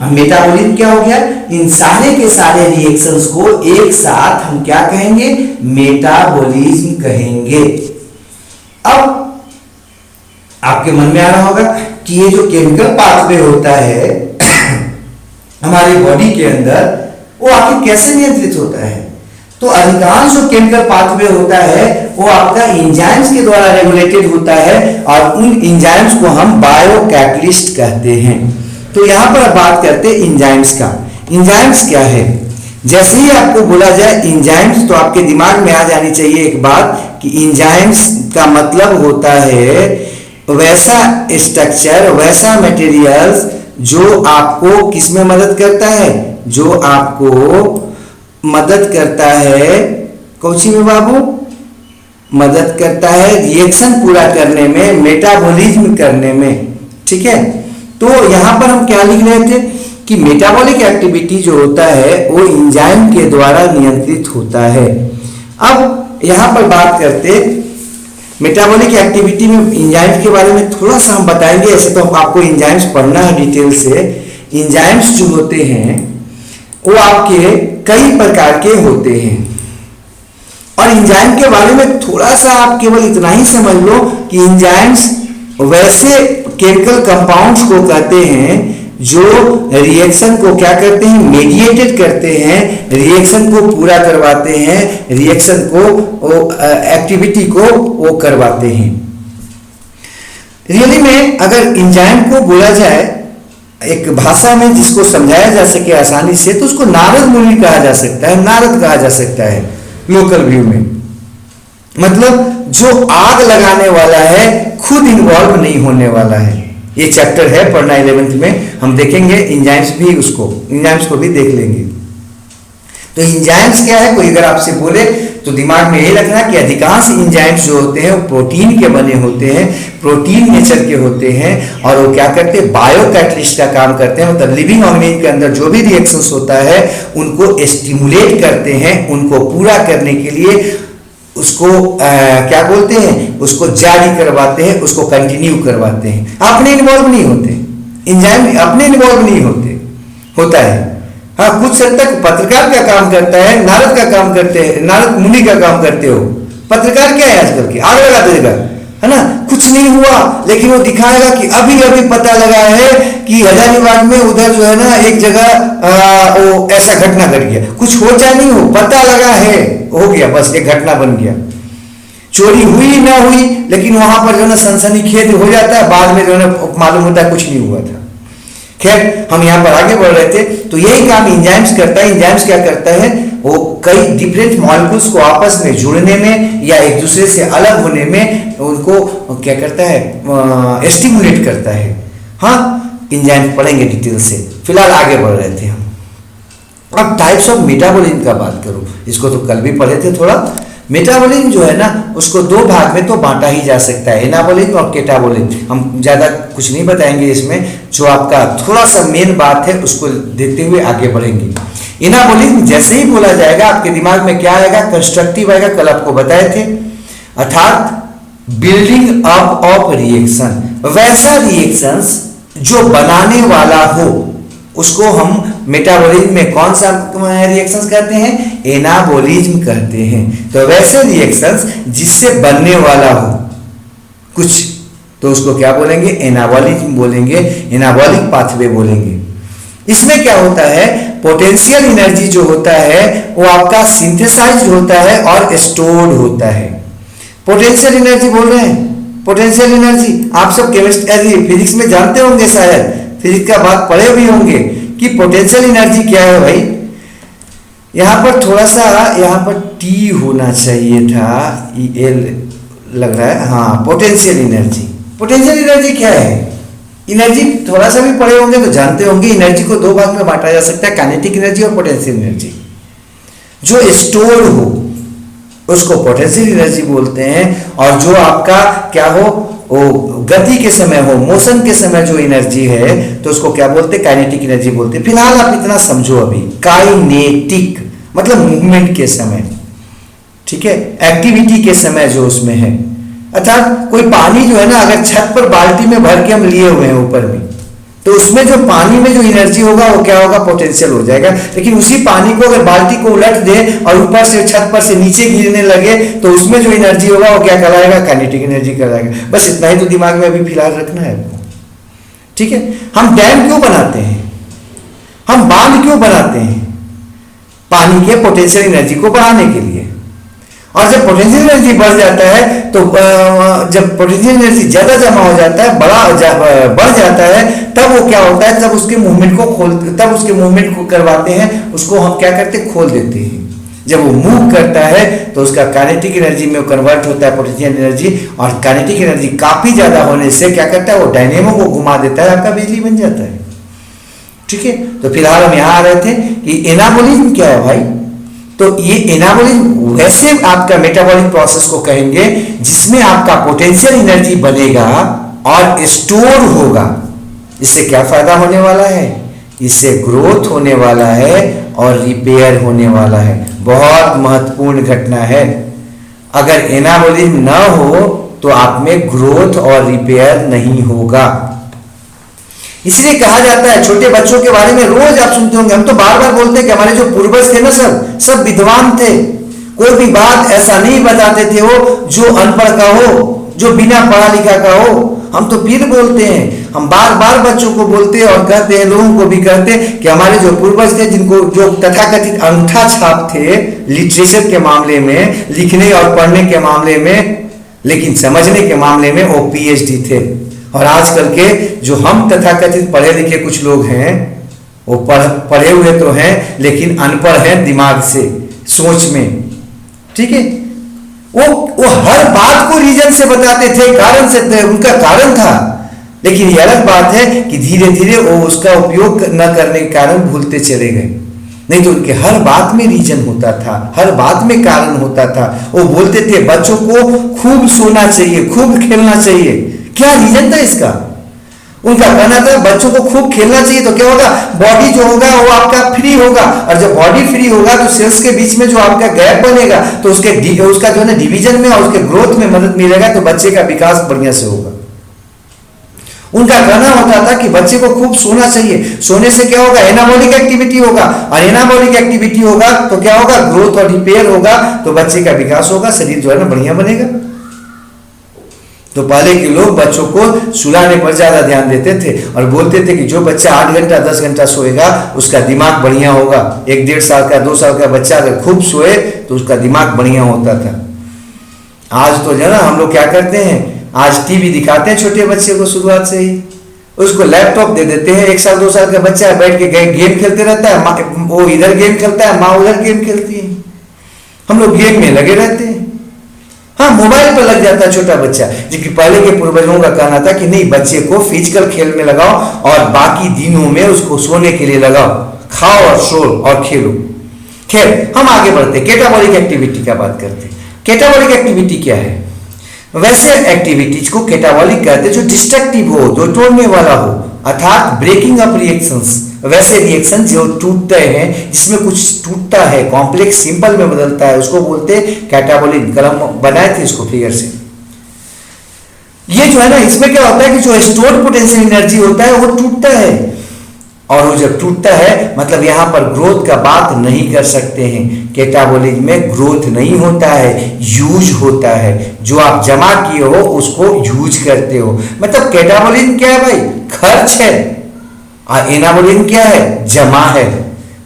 मेटाबॉलिज्म क्या हो गया, इन सारे के सारे रिएक्शंस को एक साथ हम क्या कहेंगे, मेटाबॉलिज्म कहेंगे। अब आपके मन में आ रहा होगा कि ये जो केमिकल पाथवे होता है हमारी बॉडी के अंदर, वो आखिर कैसे नियंत्रित होता है। तो अधिकांश जो केमिकल पाथवे होता है वो आपका एंजाइम्स के द्वारा रेगुलेटेड होता है, और उन एंजाइम्स को हम बायोकैटलिस्ट कहते हैं। तो यहां पर बात करते हैं एंजाइम्स का। एंजाइम्स क्या है, जैसे ही आपको बोला जाए एंजाइम्स, तो आपके दिमाग में आ जानी चाहिए एक बात कि एंजाइम्स का मतलब होता है वैसा स्ट्रक्चर, वैसा मटेरियल्स जो आपको किसमें मदद करता है, जो आपको मदद करता है कौची में बाबू, मदद करता है रिएक्शन पूरा करने में, मेटाबॉलिज्म करने में। ठीक है, तो यहां पर हम क्या लिख रहे थे कि मेटाबॉलिक एक्टिविटी जो होता है वो एंजाइम के द्वारा नियंत्रित होता है। अब यहां पर बात करते मेटाबॉलिक एक्टिविटी में एंजाइम्स के बारे में थोड़ा सा हम बताएंगे। ऐसे तो आपको एंजाइम्स पढ़ना है डिटेल से। एंजाइम्स जो होते हैं वो आपके कई प्रकार के होते हैं, और एंजाइम के बारे में थोड़ा सा आप केवल इतना ही समझ लो कि एंजाइम्स वैसे केमिकल कंपाउंड्स को कहते हैं जो रिएक्शन को क्या करते हैं, मेडिएटेड करते हैं, रिएक्शन को पूरा करवाते हैं, रिएक्शन को एक्टिविटी को वो करवाते हैं। रियली में अगर एंजाइम को बोला जाए एक भाषा में जिसको समझाया जा सके आसानी से, तो उसको नारद मुनि कहा जा सकता है, नारद कहा जा सकता है लोकल व्यू में। मतलब जो आग लगाने वाला है, खुद इन्वॉल्व नहीं होने वाला है। ये चैप्टर है पढ़ना 11th में, हम देखेंगे एंजाइम्स भी, उसको एंजाइम्स को भी देख लेंगे। तो एंजाइम्स क्या है, कोई अगर आपसे बोले तो दिमाग में यही रखना कि अधिकांश एंजाइम्स जो होते हैं वो प्रोटीन के बने होते हैं, प्रोटीन नेचर के होते हैं, और वो क्या करते हैं, बायोकैटलिस्ट का काम करते हैं। मतलब लिविंग ऑर्गेनिज्म के अंदर जो भी रिएक्शंस होता है उनको स्टिमुलेट करते हैं, उनको पूरा करने के लिए उसको क्या बोलते हैं, उसको जारी करवाते हैं, उसको कंटिन्यू करवाते हैं। अपने इन्वॉल्व नहीं होते, एंजाइम अपने इन्वॉल्व नहीं होते, होता है। हाँ, कुछ हद तक पत्रकार का काम करता है, नारद का काम करते हैं, नारद मुनि का काम करते हो। पत्रकार क्या है आजकल की, आग लगा देगा, है ना, कुछ नहीं हुआ, लेकिन वो दिखाएगा कि अभी अभी पता लगा है कि हजारीबाग में उधर जो है ना एक जगह वो ऐसा घटना घट गया, कुछ हो चाहे नहीं हो, पता लगा है, हो गया, बस एक घटना बन गया। चोरी हुई ना हुई, लेकिन वहां पर जो है सनसनीखेज हो जाता है, बाद में जो है मालूम होता है कुछ नहीं हुआ था। खैर, हम यहाँ पर आगे बढ़ रहे थे। तो यही काम एंजाइम्स करता है। एंजाइम्स क्या करता है, वो कई डिफरेंट मॉलिक्यूल्स को आपस में जुड़ने में या एक दूसरे से अलग होने में उनको क्या करता है, स्टिमुलेट करता है। हाँ, एंजाइम पढ़ेंगे डिटेल से, फिलहाल आगे बढ़ रहे थे हम। अब टाइप्स ऑफ मेटाबॉलिज्म का बात करूं, इसको तो कल भी पढ़े थे थोड़ा। मेटाबॉलिज्म जो है ना, उसको दो भाग में तो बांटा ही जा सकता है, एनाबॉलिज्म और केटाबॉलिज्म। हम ज़्यादा कुछ नहीं बताएंगे इसमें, जो आपका थोड़ा सा मेन बात है उसको देखते हुए आगे बढ़ेंगे। एनाबॉलिज्म जैसे ही बोला जाएगा आपके दिमाग में क्या आएगा, कंस्ट्रक्टिव आएगा, कल आपको बताए थे, अर्थात बिल्डिंग अप ऑफ रिएक्शन, वैसा रिएक्शंस जो बनाने वाला हो, उसको हम मेटाबॉलिज्म में कौन सा रिएक्शंस करते हैं, एनाबॉलिज्म करते हैं। तो वैसे रिएक्शंस जिससे बनने वाला हो कुछ, तो उसको क्या बोलेंगे, एनाबॉलिज्म बोलेंगे, एनाबॉलिक पाथवे बोलेंगे। इसमें क्या होता है, पोटेंशियल एनर्जी जो होता है वो आपका सिंथेसाइज्ड होता है और स्टोर्ड होता है। पोटेंशियल एनर्जी बोल रहे हैं, पोटेंशियल एनर्जी आप सब केमिस्ट्री फिजिक्स में जानते होंगे, शायद फिजिक्स का बात पढ़े भी होंगे कि पोटेंशियल एनर्जी क्या है भाई। यहाँ पर थोड़ा सा, यहाँ पर टी होना चाहिए था, एल लग रहा है, हाँ पोटेंशियल एनर्जी। पोटेंशियल एनर्जी क्या है, एनर्जी थोड़ा सा भी पढ़े होंगे तो जानते होंगे, एनर्जी को दो भाग में बांटा जा सकता है, काइनेटिक एनर्जी और पोटेंशियल एनर्जी। जो स्टोर हो उसको पोटेंशियल एनर्जी बोलते हैं, और जो आपका क्या हो, वो गति के समय हो, मोशन के समय जो एनर्जी है तो उसको क्या बोलते हैं, काइनेटिक एनर्जी बोलते हैं। फिलहाल आप इतना समझो अभी, काइनेटिक मतलब मूवमेंट के समय, ठीक है, एक्टिविटी के समय जो उसमें है। अर्थात कोई पानी जो है ना, अगर छत पर बाल्टी में भर के हम लिए हुए हैं ऊपर में, तो उसमें जो पानी में जो एनर्जी होगा वो क्या होगा, पोटेंशियल हो जाएगा। लेकिन उसी पानी को अगर बाल्टी को उलट दे और ऊपर से छत पर से नीचे गिरने लगे तो उसमें जो एनर्जी होगा वो क्या कहलाएगा, काइनेटिक एनर्जी कहलाएगा। बस इतना ही तो दिमाग में अभी फिलहाल रखना है आपको, ठीक है। हम डैम क्यों बनाते हैं, हम बांध क्यों बनाते हैं, पानी के पोटेंशियल एनर्जी को बढ़ाने के लिए। और जब पोटेंशियल एनर्जी बढ़ जाता है तो जब पोटेंशियल एनर्जी ज्यादा जमा हो जाता है, बढ़ जाता है, तब वो क्या होता है, तब उसके मूवमेंट को करवाते हैं, उसको हम क्या करते हैं, खोल देते हैं। जब वो मूव करता है तो उसका काइनेटिक एनर्जी में कन्वर्ट होता है पोटेंशियल एनर्जी, और काइनेटिक एनर्जी काफी ज्यादा होने से क्या करता है, वो डायनेमो को घुमा देता है, आपका बिजली बन जाता है, ठीक है। तो फिलहाल हम यहाँ आ रहे थे कि एनाबॉलिज्म क्या है भाई। तो ये एनाबॉलिज्म वैसे आपका मेटाबॉलिक प्रोसेस को कहेंगे जिसमें आपका पोटेंशियल एनर्जी बनेगा और स्टोर होगा। इससे क्या फायदा होने वाला है, इससे ग्रोथ होने वाला है और रिपेयर होने वाला है। बहुत महत्वपूर्ण घटना है। अगर एनाबॉलिज्म ना हो तो आप में ग्रोथ और रिपेयर नहीं होगा। इसलिए कहा जाता है, छोटे बच्चों के बारे में रोज आप सुनते होंगे, हम तो बार बार बोलते हैं कि हमारे जो पूर्वज थे ना, सब विद्वान थे, कोई भी बात ऐसा नहीं बताते थे वो जो अनपढ़ का हो, जो बिना पढ़ा लिखा का हो। हम तो फिर बोलते हैं, हम बार बार बच्चों को बोलते हैं और कहते हैं, लोगों को भी कहते हैं कि हमारे जो पूर्वज थे, जिनको जो तथाकथित अंगूठा छाप थे लिटरेचर के मामले में, लिखने और पढ़ने के मामले में, लेकिन समझने के मामले में वो पीएचडी थे। और आजकल के जो हम तथाकथित पढ़े लिखे कुछ लोग हैं, वो पढ़े हुए तो हैं लेकिन अनपढ़ हैं दिमाग से, सोच में, ठीक है। वो हर बात को रीजन से बताते थे, कारण से, उनका कारण था। लेकिन ये अलग बात है कि धीरे धीरे वो उसका उपयोग न करने के कारण भूलते चले गए। नहीं तो उनके हर बात में रीजन होता था, हर बात में कारण होता था। वो बोलते थे बच्चों को खूब सोना चाहिए, खूब खेलना चाहिए। क्या रीजन था इसका? उनका कहना था बच्चों को खूब खेलना चाहिए तो क्या होगा, बॉडी जो होगा वो आपका फ्री होगा, और जब बॉडी फ्री होगा तो सेल्स के बीच में जो आपका गैप बनेगा तो उसका जो है ना डिवीजन में और उसके ग्रोथ में मदद मिलेगा, तो बच्चे का विकास बढ़िया से होगा। उनका कहना होता था कि बच्चे को खूब सोना चाहिए, सोने से क्या होगा, एनाबॉलिक एक्टिविटी होगा, और एनाबॉलिक एक्टिविटी होगा तो क्या होगा, ग्रोथ और रिपेयर होगा, तो बच्चे का विकास होगा, शरीर जो है ना बढ़िया बनेगा। तो पहले के लोग बच्चों को सुलाने पर ज्यादा ध्यान देते थे और बोलते थे कि जो बच्चा 8 घंटा 10 घंटा सोएगा उसका दिमाग बढ़िया होगा। 1-1.5 साल का 2 साल का बच्चा अगर खूब सोए तो उसका दिमाग बढ़िया होता था। आज तो जो ना हम लोग क्या करते हैं, आज टीवी दिखाते हैं छोटे बच्चे को शुरुआत से ही, उसको लैपटॉप दे देते हैं। 1 साल 2 साल का बच्चा बैठ के गेम खेलते रहता है, वो इधर गेम खेलता है, माँ उधर गेम खेलती है, हम लोग गेम में लगे रहते हैं। हाँ, मोबाइल पर लग जाता है छोटा बच्चा, जबकि पहले के पूर्वजों का कहना था कि नहीं, बच्चे को फिजिकल खेल में लगाओ और बाकी दिनों में उसको सोने के लिए लगाओ, खाओ और सो और खेलो। खैर हम आगे बढ़ते, कैटाबॉलिक एक्टिविटी का बात करते हैं। कैटाबॉलिक एक्टिविटी क्या है? वैसे एक्टिविटीज को कैटाबॉलिक कहते हैं जो डिस्ट्रक्टिव हो, जो तोड़ने वाला हो, अर्थात ब्रेकिंग अप रिएक्शंस। वैसे रिएक्शन जो टूटते हैं, जिसमें कुछ टूटता है, कॉम्प्लेक्स सिंपल में बदलता है, उसको बोलते हैं कैटाबॉलिक। कलम बनाए थे इसको फिगर से। ये जो है ना, इसमें क्या होता है कि जो स्टोर्ड पोटेंशियल एनर्जी होता है वो टूटता है, और वो जब टूटता है मतलब यहाँ पर ग्रोथ का बात नहीं कर सकते हैं। कैटाबॉलिज्म में ग्रोथ नहीं होता है, यूज होता है। जो आप जमा किए हो उसको यूज करते हो। मतलब कैटाबॉलिज्म क्या है भाई? खर्च है। और एनाबॉलिज्म क्या है? जमा है।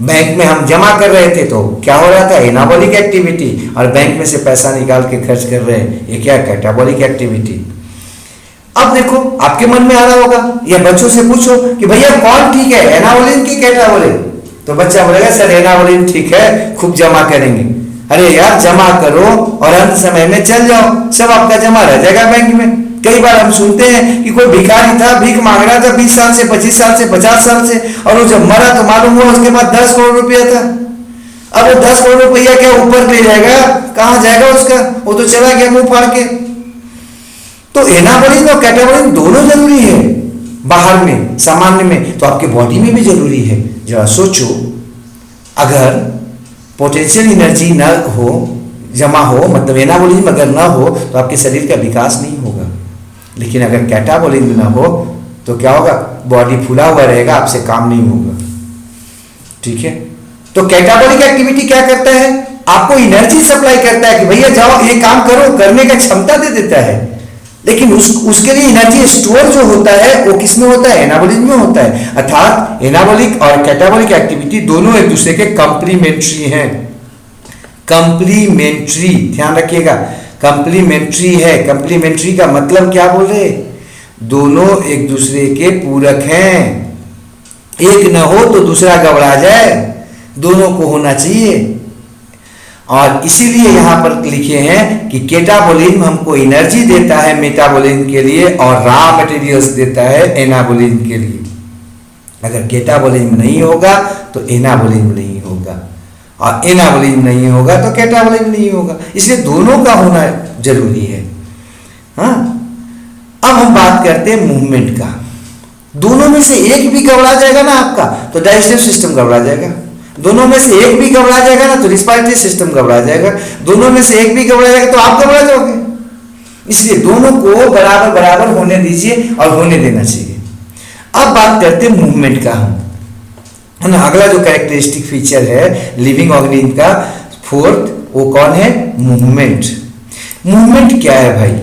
बैंक में हम जमा कर रहे थे तो क्या हो रहा था? Anabolic activity. और बैंक में से पैसा निकाल के खर्च कर रहे हैं, ये क्या? Catabolic activity. अब देखो आपके मन में आ रहा होगा या बच्चों से पूछो कि भैया कौन ठीक है, एनाबॉलिज्म की कैटाबॉलिज्म? तो बच्चा बोलेगा सर एनाबॉलिज्म ठीक है, खूब जमा करेंगे। अरे यार जमा करो और अंत समय में चल जाओ, सब आपका जमा रह जाएगा बैंक में। कई बार हम सुनते हैं कि कोई भिखारी था, भीख मांग रहा था 20 साल से, 25 साल से, 50 साल से, और वो जब मरा तो मालूम हुआ उसके पास 10 करोड़ रुपया था। अब वो 10 करोड़ रुपया क्या ऊपर ले जाएगा? कहाँ जाएगा उसका? वो तो चला गया मुंह फाड़ के। तो एनाबॉलिज्म और कैटाबॉलिज्म दोनों जरूरी है। बाहर में, सामान्य में, तो आपके बॉडी में भी जरूरी है। जरा सोचो, अगर पोटेंशियल एनर्जी न हो, जमा हो, मतलब एनाबॉलिज्म अगर ना हो तो आपके शरीर का विकास नहीं होगा। लेकिन अगर कैटाबॉलिज्म ना हो तो क्या होगा? बॉडी फूला हुआ रहेगा, आपसे काम नहीं होगा। ठीक है, तो कैटाबॉलिक एक्टिविटी क्या करता है? आपको एनर्जी सप्लाई करता है कि भैया जाओ ये काम करो, करने का क्षमता दे देता है। लेकिन उसके लिए एनर्जी स्टोर जो होता है वो किस में होता है? एनाबॉलिज्म में होता है। अर्थात एनाबॉलिक और कैटाबॉलिक एक्टिविटी दोनों एक दूसरे के कंप्लीमेंट्री हैं। कंप्लीमेंट्री, ध्यान रखिएगा, कंप्लीमेंट्री है। कंप्लीमेंट्री का मतलब क्या बोल रहे? दोनों एक दूसरे के पूरक हैं। एक न हो तो दूसरा गड़बड़ा जाए, दोनों को होना चाहिए। और इसीलिए यहां पर लिखे हैं कि कैटाबॉलिज्म हमको एनर्जी देता है मेटाबॉलिज्म के लिए, और रॉ मटेरियल्स देता है एनाबॉलिज्म के लिए। अगर कैटाबॉलिज्म नहीं होगा तो एनाबॉलिज्म नहीं होगा, और एनाबॉलिज्म नहीं होगा तो कैटाबॉलिज्म नहीं होगा। इसलिए दोनों का होना जरूरी है। हाँ, अब हम बात करते हैं मूवमेंट का। दोनों में से एक भी गड़बड़ा जाएगा ना आपका तो डाइजेस्टिव सिस्टम गड़बड़ा जाएगा। दोनों में से एक भी घबरा जाएगा ना तो रिस्पायरेटरी सिस्टम घबरा जाएगा। दोनों में से एक भी घबरा जाएगा तो आप घबरा जाओगे। इसलिए दोनों को बराबर बराबर होने दीजिए और होने देना चाहिए। अब बात करते हैं मूवमेंट का। हम अगला जो कैरेक्टरिस्टिक फीचर है लिविंग ऑर्गेनिज्म का फोर्थ, वो कौन है? मूवमेंट। मूवमेंट क्या है भाई?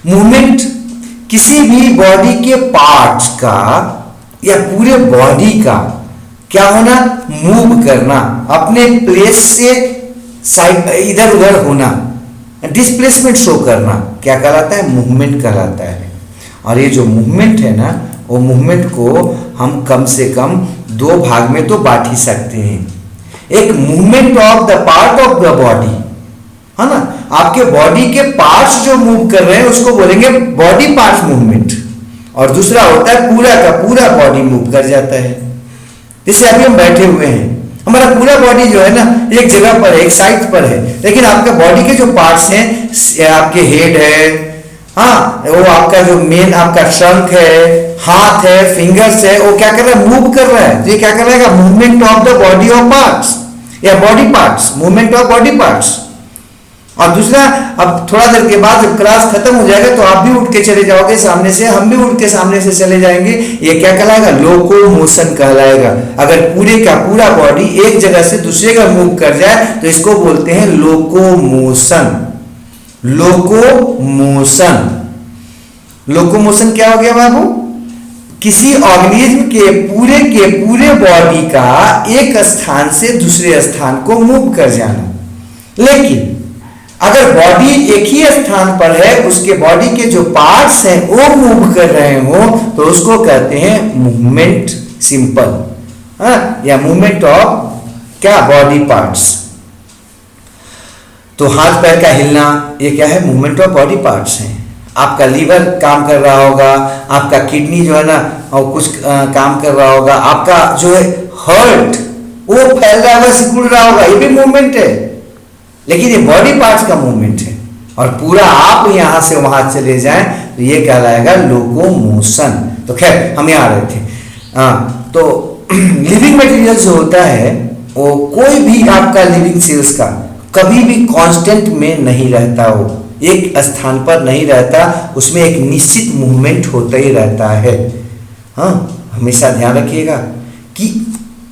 मूवमेंट किसी भी बॉडी के पार्ट्स का या पूरे बॉडी का क्या होना? मूव करना, अपने प्लेस से साइड इधर उधर होना, डिस्प्लेसमेंट शो करना, क्या कहलाता है? मूवमेंट कहलाता है। और ये जो मूवमेंट है ना, वो मूवमेंट को हम कम से कम दो भाग में तो बांट ही सकते हैं। एक movement of the part of the body, है ना, आपके बॉडी के पार्ट्स जो मूव कर रहे हैं उसको बोलेंगे बॉडी पार्ट्स मूवमेंट। और दूसरा होता है पूरा का पूरा बॉडी मूव कर जाता है। जैसे अभी हम बैठे हुए हैं, हमारा पूरा बॉडी जो है ना एक जगह पर है, एक साइड पर है, लेकिन आपका बॉडी के जो पार्ट्स हैं, आपके हेड है, हाँ, वो आपका जो मेन आपका ट्रंक है, हाथ है, फिंगर्स है, वो क्या कर रहा है? मूव कर रहा है। तो ये क्या कर रहा है? Movement of the body of parts या body parts, movement of body parts. और दूसरा, अब थोड़ा देर के बाद जब क्लास खत्म हो जाएगा तो आप भी उठ के चले जाओगे सामने से, हम भी उठ के सामने से चले जाएंगे। ये क्या कहलाएगा? लोकोमोशन कहलाएगा। अगर पूरे का पूरा बॉडी एक जगह से दूसरे का मूव कर जाए तो इसको बोलते हैं लोकोमोशन। लोकोमोशन, लोकोमोशन क्या हो गया बाबू? किसी ऑर्गेनिज्म के पूरे बॉडी का एक स्थान से दूसरे स्थान को मूव कर जाना। लेकिन अगर बॉडी एक ही स्थान पर है, उसके बॉडी के जो पार्ट्स हैं वो मूव कर रहे हो तो उसको कहते हैं मूवमेंट, सिंपल, या मूवमेंट ऑफ क्या? Body parts. तो हाथ पैर का हिलना, ये क्या है? मूवमेंट ऑफ बॉडी पार्ट्स है। आपका लीवर काम कर रहा होगा, आपका किडनी जो है ना और कुछ काम कर रहा होगा, आपका जो है हार्ट वो फैल रहा होगा, सिकुड़ रहा होगा, ये भी मूवमेंट है। लेकिन ये बॉडी पार्ट्स का मूवमेंट है। और पूरा आप यहां से वहां चले जाएं तो ये कहलाएगा लोकोमोशन। तो खैर हम यहाँ आ रहे थे। तो लिविंग मटेरियल जो होता है वो कोई भी आपका लिविंग सेल्स का कभी भी कांस्टेंट में नहीं रहता, वो एक स्थान पर नहीं रहता, उसमें एक निश्चित मूवमेंट होता ही रहता है। हाँ, हमेशा ध्यान रखिएगा कि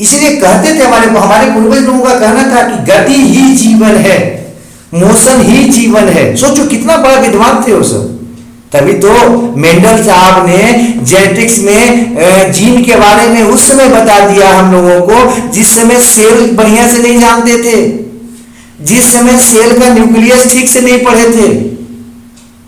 इसलिए कहते थे हमारे पूर्वज लोगों का कहना था कि गति ही जीवन है, मोशन ही जीवन है। सोचो कितना बड़ा विद्वान थे वो सब। तभी तो मेंडल साहब ने जेनेटिक्स में जीन के बारे में उस समय बता दिया हम लोगों को, जिस समय सेल बढ़िया से नहीं जानते थे, जिस समय सेल का न्यूक्लियस ठीक से नहीं पढ़े थे,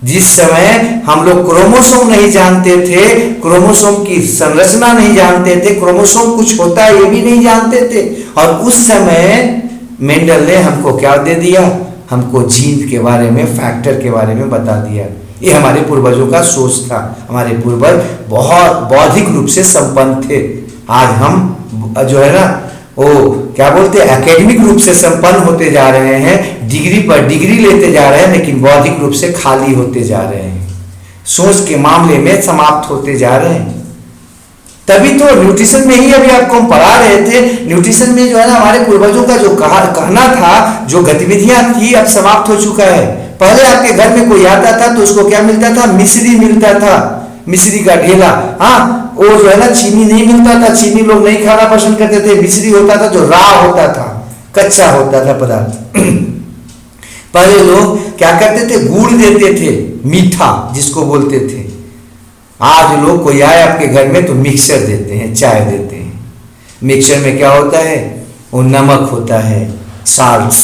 जिस समय हम लोग क्रोमोसोम नहीं जानते थे, क्रोमोसोम की संरचना नहीं जानते थे, क्रोमोसोम कुछ होता है ये भी नहीं जानते थे। और उस समय मेंडल ने हमको क्या दे दिया, हमको जीन के बारे में, फैक्टर के बारे में बता दिया। ये हमारे पूर्वजों का सोच था। हमारे पूर्वज बहुत बौद्धिक रूप से संपन्न थे। आज हम जो है ना वो क्या बोलते हैं, एकेडमिक रूप से संपन्न होते जा रहे हैं, डिग्री पर डिग्री लेते जा रहे हैं, लेकिन बौद्धिक रूप से खाली होते जा रहे हैं, सोच के मामले में समाप्त होते जा रहे हैं। तभी तो न्यूट्रिशन में ही अभी आपको हम पढ़ा रहे थे, न्यूट्रिशन में जो है ना हमारे पूर्वजों का जो कहना था, जो गतिविधियां थी, अब समाप्त हो चुका है। पहले आपके घर में कोई आता था तो उसको क्या मिलता था, मिश्री मिलता था, मिश्री का ढेला। हाँ, वो जो है ना चीनी नहीं मिलता था, चीनी लोग नहीं खाना पसंद करते थे, मिश्री होता था जो राह होता था, कच्चा होता था पदार्थ। पहले लोग क्या करते थे, गुड़ देते थे, मीठा जिसको बोलते थे। आज लोग कोई आए आपके घर में तो मिक्सर देते हैं, चाय देते हैं। मिक्सर में क्या होता है, वो नमक होता है, साल्ट्स।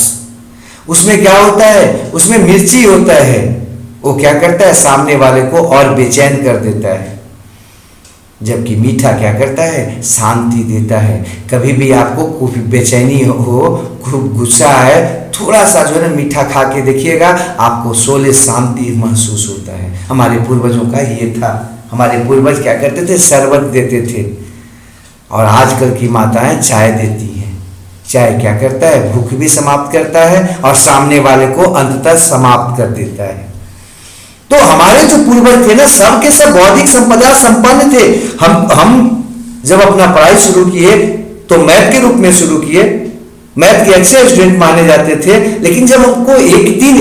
उसमें क्या होता है, उसमें मिर्ची होता है। वो क्या करता है, सामने वाले को और बेचैन कर देता है। जबकि मीठा क्या करता है, शांति देता है। कभी भी आपको खूब बेचैनी हो, खूब गुस्सा है, थोड़ा सा जो है ना मीठा खा के देखिएगा, आपको सोले शांति महसूस होता है। हमारे पूर्वजों का ये था। हमारे पूर्वज क्या करते थे, शरबत देते थे। और आजकल की माताएं चाय देती हैं। चाय क्या करता है, भूख भी समाप्त करता है और सामने वाले को अंततः समाप्त कर देता है। तो हमारे जो पूर्वज थे ना, सब के सब बौद्धिक संपदा संपन्न थे। हम जब अपना पढ़ाई शुरू किए तो मैथ के रूप में शुरू किए, मैथ के अच्छे स्टूडेंट माने जाते थे। लेकिन जब हमको एक दिन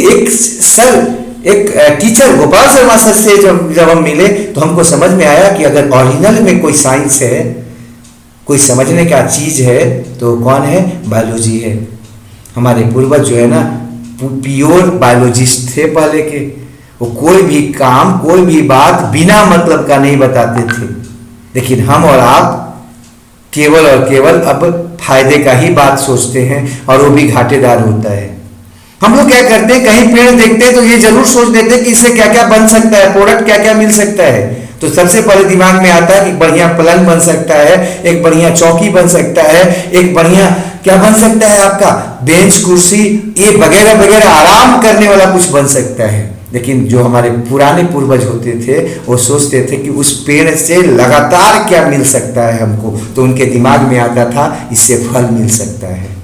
एक टीचर गोपाल शर्मा सर से जब हम मिले तो हमको समझ में आया कि अगर ओरिजिनल में कोई साइंस है, कोई समझने का चीज है, तो कौन है, बायोलॉजी है। हमारे पूर्वज जो है ना प्योर बायोलॉजिस्ट थे पहले के। वो कोई भी काम, कोई भी बात बिना मतलब का नहीं बताते थे। लेकिन हम और आप केवल और केवल अब फायदे का ही बात सोचते हैं, और वो भी घाटेदार होता है। हम लोग क्या करते हैं, कहीं पेड़ देखते हैं तो ये जरूर सोच लेते हैं कि इससे क्या क्या बन सकता है, प्रोडक्ट क्या क्या मिल सकता है। तो सबसे पहले दिमाग में आता है कि बढ़िया पलंग बन सकता है, एक बढ़िया चौकी बन सकता है, एक बढ़िया क्या बन सकता है आपका बेंच कुर्सी, ये वगैरह वगैरह आराम करने वाला कुछ बन सकता है। लेकिन जो हमारे पुराने पूर्वज होते थे वो सोचते थे कि उस पेड़ से लगातार क्या मिल सकता है हमको। तो उनके दिमाग में आता था इससे फल मिल सकता है,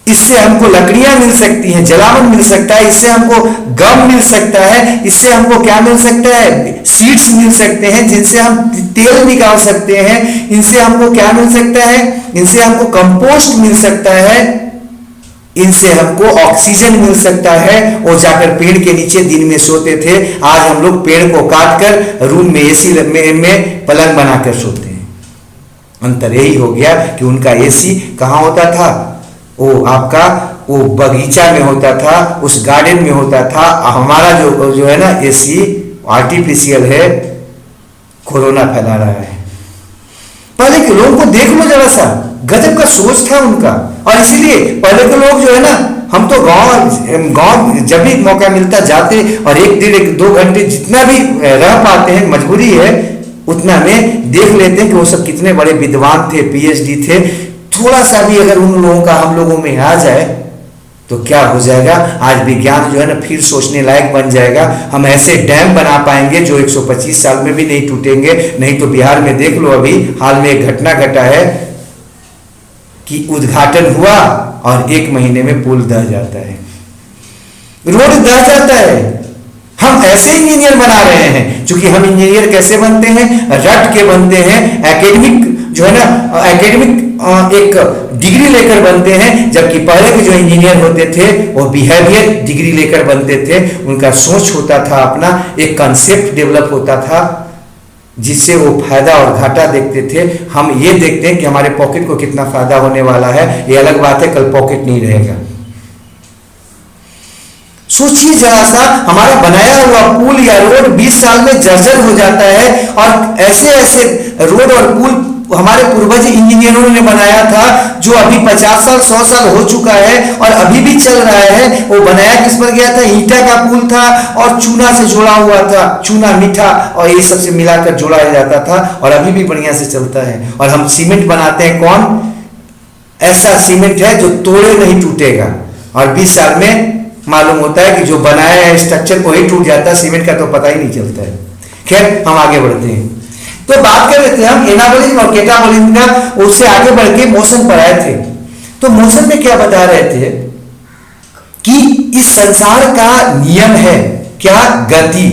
इससे हमको लकड़ियां मिल सकती हैं, जलावन मिल सकता है, इससे हमको गम मिल सकता है, इससे हमको क्या मिल सकता है, सीड्स मिल सकते हैं जिनसे हम तेल निकाल सकते हैं, इनसे हमको क्या मिल सकता है, इनसे हमको कंपोस्ट मिल सकता है, इनसे हमको ऑक्सीजन मिल सकता है। और जाकर पेड़ के नीचे दिन में सोते थे। आज हम लोग पेड़ को काट कर रूम में एसी में पलंग बनाकर सोते हैं। अंतर यही हो गया कि उनका एसी कहाँ होता था, वो आपका वो बगीचा में होता था, उस गार्डन में होता था। हमारा जो है ना एसी आर्टिफिशियल है, कोरोना फैला रहा है। पहले के लोगों को देख लो जरा सा, गजब का सोच था उनका। और इसीलिए पहले के लोग जो है ना, हम तो गांव जब भी मौका मिलता जाते और एक डेढ़ एक दो घंटे जितना भी रह पाते हैं, मजबूरी है उतना में देख लेते हैं कि वो सब कितने बड़े विद्वान थे, पीएचडी थे। थोड़ा सा भी अगर उन लोगों का हम लोगों में आ जाए तो क्या हो जाएगा, आज विज्ञान जो है ना फिर सोचने लायक बन जाएगा। हम ऐसे डैम बना पाएंगे जो 125 साल में भी नहीं टूटेंगे। नहीं तो बिहार में देख लो, अभी हाल में एक घटना घटा है कि उद्घाटन हुआ और 1 महीने में पुल दह जाता है, रोड दह जाता है। हम ऐसे इंजीनियर बना रहे हैं। क्योंकि हम इंजीनियर कैसे बनते हैं, रट के बनते हैं, एकेडमिक जो है ना, एकेडमिक एक डिग्री लेकर बनते हैं। जबकि पहले के जो इंजीनियर होते थे वो बिहेवियर डिग्री लेकर बनते थे। उनका सोच होता था अपना, एक कंसेप्ट डेवलप होता था, जिससे वो फायदा और घाटा देखते थे। हम ये देखते हैं कि हमारे पॉकेट को कितना फायदा होने वाला है, ये अलग बात है, कल पॉकेट नहीं रहेगा। सोचिए जरा सा, हमारा बनाया हुआ पुल या रोड 20 साल में जर्जर हो जाता है, और ऐसे ऐसे रोड और पुल हमारे पूर्वज इंजीनियरों ने बनाया था, जो अभी 50 साल 100 साल हो चुका है और अभी भी चल रहा है। वो बनाया किस पर गया था? ईंटा का पुल था और चूना से जोड़ा हुआ था, चूना मीठा और ये सबसे मिलाकर जोड़ा जाता था, और अभी भी बढ़िया से चलता है। और हम सीमेंट बनाते हैं, कौन ऐसा सीमेंट है जो तोड़े नहीं टूटेगा, और 20 साल में मालूम होता है कि जो बनाया है स्ट्रक्चर को ही टूट जाता है, सीमेंट का तो पता ही नहीं चलता है। खैर, हम आगे बढ़ते हैं। तो बात कर रहे थे हम एनाबॉलिज्म और कैटाबॉलिज्म का, उससे आगे बढ़ के मोशन पर आए थे। तो मोशन में क्या बता रहे थे कि इस संसार का नियम है क्या? गति।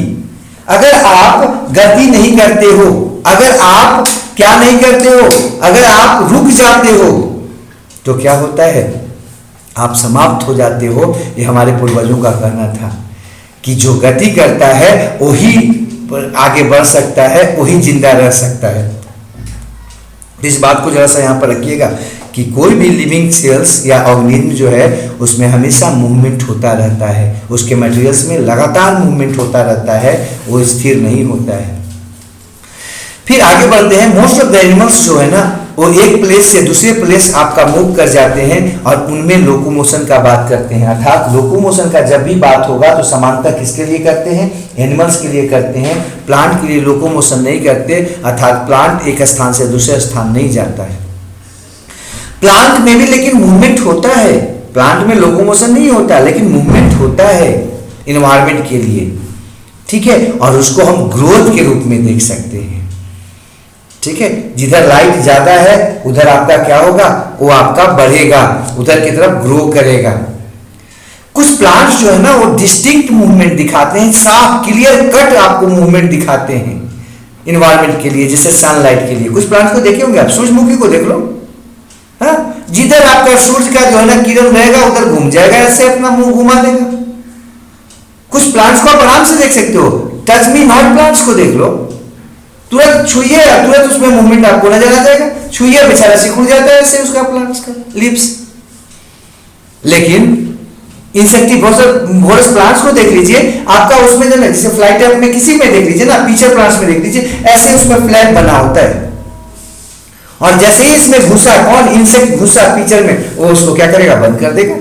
अगर आप गति नहीं करते हो, अगर आप क्या नहीं करते हो, अगर आप रुक जाते हो तो क्या होता है? आप समाप्त हो जाते हो। ये हमारे पूर्वजों का कहना था कि जो गति करता है वही आगे बढ़ सकता है, वही जिंदा रह सकता है। इस बात को जरा सा यहाँ पर रखिएगा कि कोई भी लिविंग सेल्स या ऑर्गेनिज्म जो है उसमें हमेशा मूवमेंट होता रहता है, उसके मटेरियल्स में लगातार मूवमेंट होता रहता है, वो स्थिर नहीं होता है। फिर आगे बढ़ते हैं। मोस्ट ऑफ द एनिमल्स जो है ना, वो एक प्लेस से दूसरे प्लेस आपका मूव कर जाते हैं, और उनमें लोकोमोशन का बात करते हैं। अर्थात लोकोमोशन का जब भी बात होगा तो समानता किसके लिए करते हैं? एनिमल्स के लिए करते हैं। प्लांट के लिए लोकोमोशन नहीं करते, अर्थात प्लांट एक स्थान से दूसरे स्थान नहीं जाता है। प्लांट में भी लेकिन मूवमेंट होता है, प्लांट में लोकोमोशन नहीं होता लेकिन मूवमेंट होता है इन्वायरमेंट के लिए, ठीक है। और उसको हम ग्रोथ के रूप में देख सकते हैं, ठीक है। जिधर लाइट ज्यादा है उधर आपका क्या होगा? वो आपका बढ़ेगा, उधर की तरफ ग्रो करेगा। कुछ प्लांट्स जो है ना वो डिस्टिंक्ट मूवमेंट दिखाते हैं, साफ क्लियर कट आपको मूवमेंट दिखाते हैं इन्वायरमेंट के लिए, जैसे सनलाइट के लिए। कुछ प्लांट्स को देखे होंगे आप, सूरजमुखी को देख लो, हाँ, जिधर आपका सूरज का जो है ना किरण रहेगा उधर घूम जाएगा, ऐसे अपना मुंह घुमा देगा। कुछ प्लांट्स को आप आराम से देख सकते हो, टच मी नॉट प्लांट्स को देख लो, तुरंत छुइए, तुरंत उसमें मूवमेंट आपको नजर आ जाएगा। छुइए, बेचारा सिकुड़ जाता है ऐसे उसका प्लांट्स का लिप्स। लेकिन इंसेक्टिवोरस प्लांट्स को देख लीजिए, आपका उसमें जो ना, जैसे फ्लाइट में किसी में देख लीजिए ना, पीचर प्लांट्स में देख लीजिए, ऐसे उसमें फ्लैप बना होता है, और जैसे ही इसमें घुसा, कौन? इंसेक्ट घुसा पीचर में, वो उसको क्या करेगा? बंद कर देगा।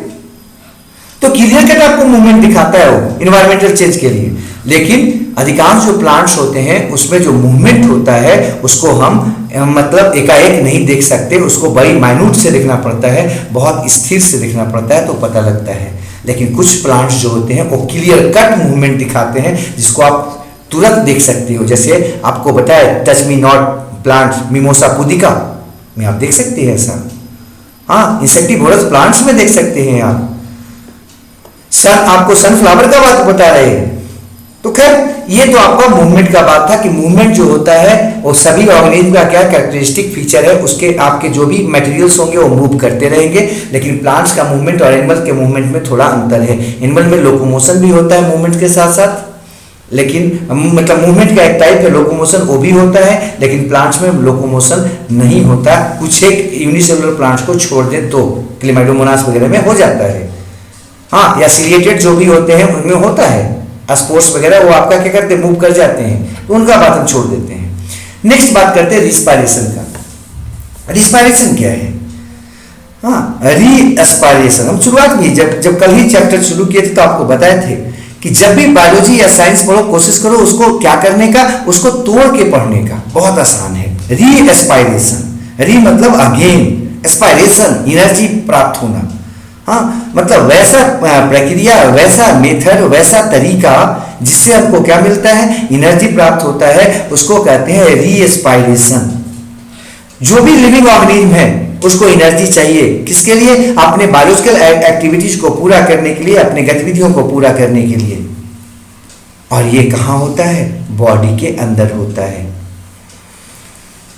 तो क्लियर कट आपको मूवमेंट दिखाता है वो इन्वायरमेंटल चेंज के लिए। लेकिन अधिकांश जो प्लांट्स होते हैं उसमें जो मूवमेंट होता है उसको हम मतलब एकाएक नहीं देख सकते, उसको बड़ी माइन्यूट से देखना पड़ता है, बहुत स्थिर से देखना पड़ता है तो पता लगता है। लेकिन कुछ प्लांट्स जो होते हैं वो क्लियर कट मूवमेंट दिखाते हैं जिसको आप तुरंत देख सकते हो। जैसे आपको बताया touch me not plant, mimosa pudica में आप देख सकते हैं ऐसा। हाँ, इंसेक्टिवोरस प्लांट्स में देख सकते हैं आप। आपको सनफ्लावर का बात बता रहे हैं। तो खैर, ये तो आपका मूवमेंट का बात था कि मूवमेंट जो होता है वो सभी ऑर्गेनिज्म का क्या कैरेक्टरिस्टिक फीचर है, उसके आपके जो भी मटेरियल्स होंगे वो मूव करते रहेंगे। लेकिन प्लांट्स का मूवमेंट और एनिमल के मूवमेंट में थोड़ा अंतर है। एनिमल में लोकोमोशन भी होता है मूवमेंट के साथ साथ, लेकिन मतलब मूवमेंट का एक टाइप है लोकोमोशन, वो भी होता है, लेकिन प्लांट्स में लोकोमोशन नहीं होता। कुछ एक यूनिसेलुलर प्लांट्स को छोड़ दें तो क्लेमाइडोमोनास वगैरह में हो जाता है, हाँ, या सिलिएटेड जो भी होते हैं उनमें होता है, स्पोर्ट्स वगैरह वो आपका क्या करते हैं? मूव कर जाते हैं, तो उनका बात हम छोड़ देते हैं। नेक्स्ट बात करते हैं रिस्पायरेशन का। रिस्पायरेशन क्या है? हाँ, रीएस्पायरेशन हम शुरुआत की जब कल ही चैप्टर शुरू किए थे तो आपको बताए थे कि जब भी बायोलॉजी या साइंस पढ़ो कोशिश करो उसको क्या करने का, उसको तोड़ के पढ़ने का। बहुत आसान है। रीएस्पायरेशन, री मतलब अगेन, एस्पायरेशन एनर्जी प्राप्त होना। हाँ, मतलब वैसा प्रक्रिया, वैसा मेथड, वैसा तरीका जिससे हमको क्या मिलता है? एनर्जी प्राप्त होता है, उसको कहते हैं रीएस्पायरेशन। जो भी लिविंग ऑर्गेनिज्म है उसको एनर्जी चाहिए, किसके लिए? अपने बायोलॉजिकल एक्टिविटीज को पूरा करने के लिए, अपने गतिविधियों को पूरा करने के लिए। और ये कहाँ होता है? बॉडी के अंदर होता है।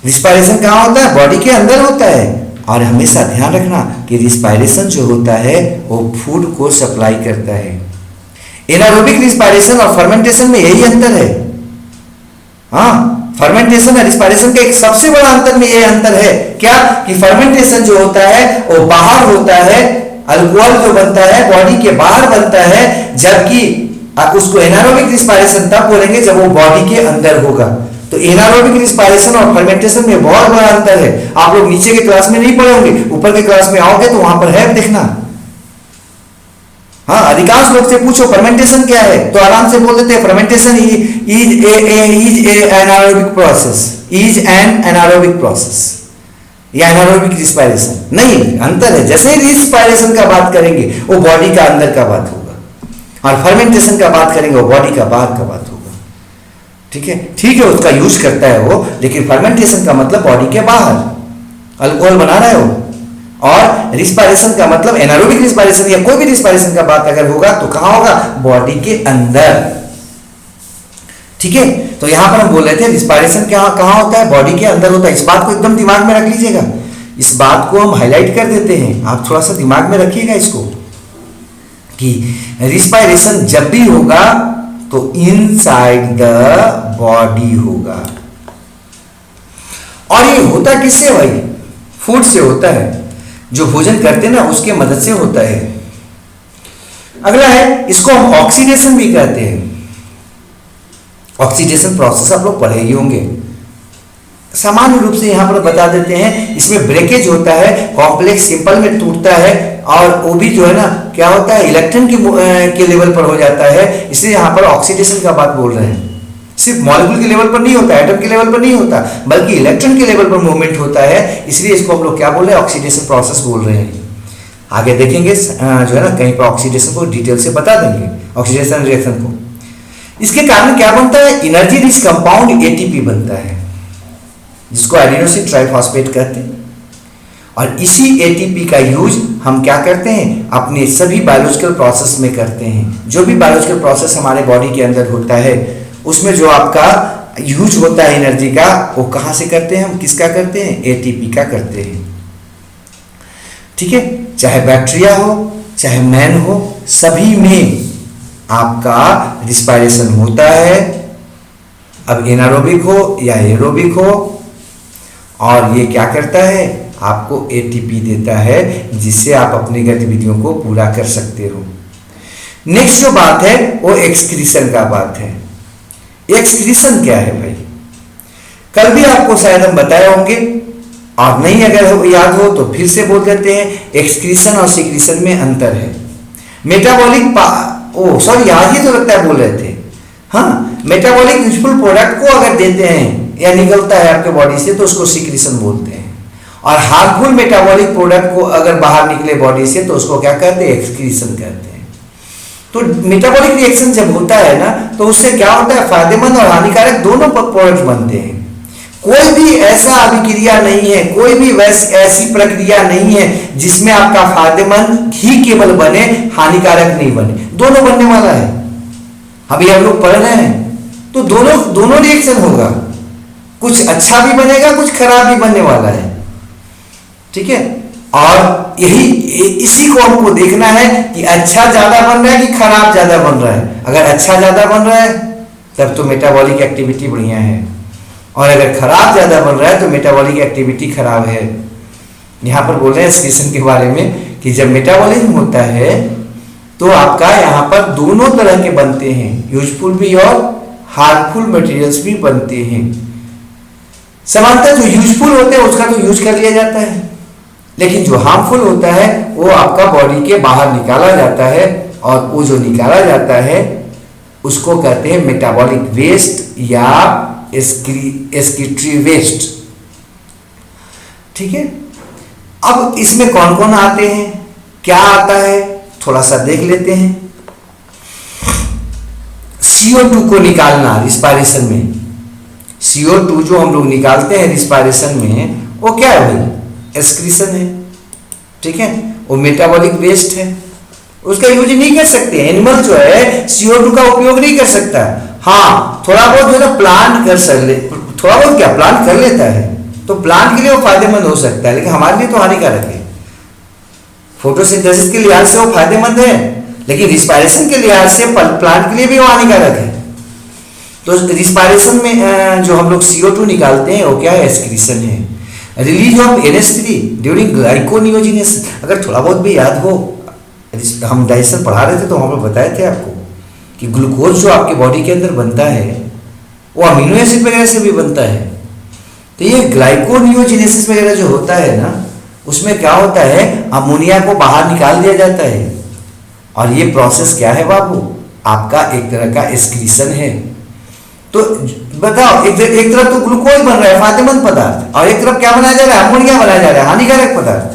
रिस्पायरेशन कहाँ होता है? बॉडी के अंदर होता है। और हमेशा ध्यान रखना कि रिस्पायरेशन जो होता है वो फूड को सप्लाई करता है। एनारोबिक रिस्पायरेशन और फर्मेंटेशन में यही अंतर है। हाँ, फर्मेंटेशन और रिस्पायरेशन का एक सबसे बड़ा अंतर में ये अंतर है क्या कि फर्मेंटेशन जो होता है वो बाहर होता है, अल्कोहल जो बनता है बॉडी के बाहर बनता है, जबकि उसको एनारोबिक रिस्पायरेशन तब बोलेंगे जब वो बॉडी के अंदर होगा। तो एनारोबिक रिस्पायरेशन और फर्मेंटेशन में बहुत बड़ा अंतर है। आप लोग नीचे के क्लास में नहीं पढ़े होंगे, ऊपर के क्लास में आओगे तो वहां पर है, देखना। हाँ, अधिकांश लोग से पूछो फर्मेंटेशन क्या है तो आराम से बोल देते हैं fermentation is anaerobic process, is an anaerobic process या एनारोबिक रिस्पायरेशन। नहीं, अंतर है। जैसे ही रिस्पायरेशन का बात करेंगे वो बॉडी का अंदर का बात होगा, और फर्मेंटेशन का बात करेंगे वो बॉडी का बाहर का बात होगा। ठीक है, ठीक है, उसका यूज करता है वो, लेकिन फर्मेंटेशन का मतलब बॉडी के बाहर अल्कोहल बना रहा है वो, और रिस्पायरेशन का मतलब एनारोबिक रिस्पायरेशन या कोई भी रिस्पायरेशन का बात अगर होगा तो कहां होगा, बॉडी के अंदर। ठीक है, तो यहां पर हम बोल रहे थे रिस्पायरेशन कहां होता है, बॉडी के अंदर होता है। इस बात को एकदम दिमाग में रख लीजिएगा, इस बात को हम हाईलाइट कर देते हैं, आप थोड़ा सा दिमाग में रखिएगा इसको कि रिस्पायरेशन जब भी होगा तो इनसाइड द बॉडी होगा। और ये होता किससे भाई, फूड से होता है, जो भोजन करते हैं ना उसके मदद से होता है। अगला है, इसको हम ऑक्सीडेशन भी कहते हैं। ऑक्सीडेशन प्रोसेस आप लोग पढ़े ही होंगे, सामान्य रूप से यहां पर बता देते हैं। इसमें ब्रेकेज होता है, कॉम्प्लेक्स सिंपल में टूटता है, और वो भी जो है ना क्या होता है, इलेक्ट्रॉन के लेवल पर हो जाता है, इसलिए यहां पर ऑक्सीडेशन का बात बोल रहे हैं। सिर्फ मॉलिक्यूल के लेवल पर नहीं होता, एटम के लेवल पर नहीं होता, बल्कि इलेक्ट्रॉन के लेवल पर मूवमेंट होता है, इसलिए इसको हम लोग क्या बोल रहे हैं, ऑक्सीडेशन प्रोसेस बोल रहे हैं। आगे देखेंगे जो है ना कहीं पर ऑक्सीडेशन को डिटेल से बता देंगे, ऑक्सीडेशन रिएक्शन को। इसके कारण क्या बनता है, एनर्जी रिच कंपाउंड एटीपी बनता है, जिसको एडिनोसिन ट्राइफॉस्फेट कहते हैं। और इसी एटीपी का यूज हम क्या करते हैं, अपने सभी बायोलॉजिकल प्रोसेस में करते हैं। जो भी बायोलॉजिकल प्रोसेस हमारे बॉडी के अंदर होता है उसमें जो आपका यूज होता है एनर्जी का, वो कहां से करते हैं, हम किसका करते हैं, एटीपी का करते हैं। ठीक है, चाहे बैक्टीरिया हो चाहे मैन हो, सभी में आपका रिस्पायरेशन होता है, अब एनारोबिक हो या एरोबिक हो, और ये क्या करता है, आपको एटीपी देता है, जिससे आप अपनी गतिविधियों को पूरा कर सकते हो। नेक्स्ट जो बात है वो एक्सक्रीशन का बात है। एक्सक्रीशन क्या है भाई, कल भी आपको शायद हम बताए होंगे, और नहीं अगर याद हो तो फिर से बोल देते हैं। एक्सक्रीशन और सिक्रीशन में अंतर है। मेटाबॉलिक याद ही तो लगता है बोल रहे थे। हाँ, मेटाबॉलिक यूजफुल प्रोडक्ट को अगर देते हैं या निकलता है आपके बॉडी से तो उसको सिक्रीशन बोलते हैं, और हार्मफुल मेटाबॉलिक प्रोडक्ट को अगर बाहर निकले बॉडी से तो उसको क्या कहते हैं, एक्सक्रीशन कहते हैं। तो मेटाबॉलिक रिएक्शन जब होता है ना तो उससे क्या होता है, फायदेमंद और हानिकारक दोनों प्रोडक्ट बनते हैं। कोई भी ऐसा अभिक्रिया नहीं है, कोई भी ऐसी प्रक्रिया नहीं है जिसमें आपका फायदेमंद ही केवल बने, हानिकारक नहीं बने, दोनों बनने वाला है। अभी हम लोग पढ़ रहे हैं तो दोनों रिएक्शन होगा, कुछ अच्छा भी बनेगा कुछ खराब भी बनने वाला है। ठीक है, और इसी को हमको देखना है कि अच्छा ज्यादा बन रहा है कि खराब ज्यादा बन रहा है। अगर अच्छा ज्यादा बन रहा है तब तो मेटाबॉलिक एक्टिविटी बढ़िया है, और अगर खराब ज्यादा बन रहा है तो मेटाबॉलिक एक्टिविटी खराब है। यहाँ पर बोल रहे हैं एक्सक्रीशन के बारे में कि जब मेटाबॉलिज्म होता है तो आपका यहाँ पर दोनों तरह के बनते हैं, यूजफुल भी और हार्मफुल मटेरियल्स भी बनते हैं। सामान्यतः जो यूजफुल होते हैं उसका तो यूज कर लिया जाता है, लेकिन जो हार्मफुल होता है वो आपका बॉडी के बाहर निकाला जाता है, और वो जो निकाला जाता है उसको कहते हैं मेटाबॉलिक वेस्ट या एक्सक्रीटरी वेस्ट। ठीक है, अब इसमें कौन कौन आते हैं, क्या आता है, थोड़ा सा देख लेते हैं। CO2 को निकालना रिस्पायरेशन में, CO2 जो हम लोग निकालते हैं रिस्पायरेशन में, वो क्या है भाई, एक्सक्रीशन है। ठीक है, वो मेटाबॉलिक वेस्ट है, उसका यूज नहीं कर सकते। एनिमल जो है CO2 का उपयोग नहीं कर सकता। हाँ, थोड़ा बहुत जो है प्लांट कर सकते, थोड़ा बहुत क्या प्लांट कर लेता है, तो प्लांट के लिए वो फायदेमंद हो सकता है, लेकिन हमारे लिए तो हानिकारक है। फोटोसिंथेसिस के लिहाज से वो फायदेमंद है, लेकिन रिस्पायरेशन के लिहाज से प्लांट के लिए भी वो हानिकारक है। तो रिस्पायरेशन में जो हम लोग CO2 निकालते हैं वो क्या है, एक्सक्रीशन है। रिलीज ऑफ NH3 ड्यूरिंग ग्लाइकोनियोजिनेसिस, अगर थोड़ा बहुत भी याद हो, हम डाइजेशन पढ़ा रहे थे तो हम लोग बताए थे आपको कि ग्लूकोज जो आपके बॉडी के अंदर बनता है वो अमीनो एसिड वगैरह से भी बनता है। तो ये ग्लाइकोनियोजिनेसिस वगैरह जो होता है ना, उसमें क्या होता है, अमोनिया को बाहर निकाल दिया जाता है। और ये प्रोसेस क्या है बाबू, आपका एक तरह का एक्सक्रीशन है। तो बताओ, एक तरफ तो ग्लूकोज बन रहा है फायदेमंद पदार्थ, और एक तरफ क्या बनाया जा रहा है, अमोनिया बनाया जा रहा है हानिकारक पदार्थ।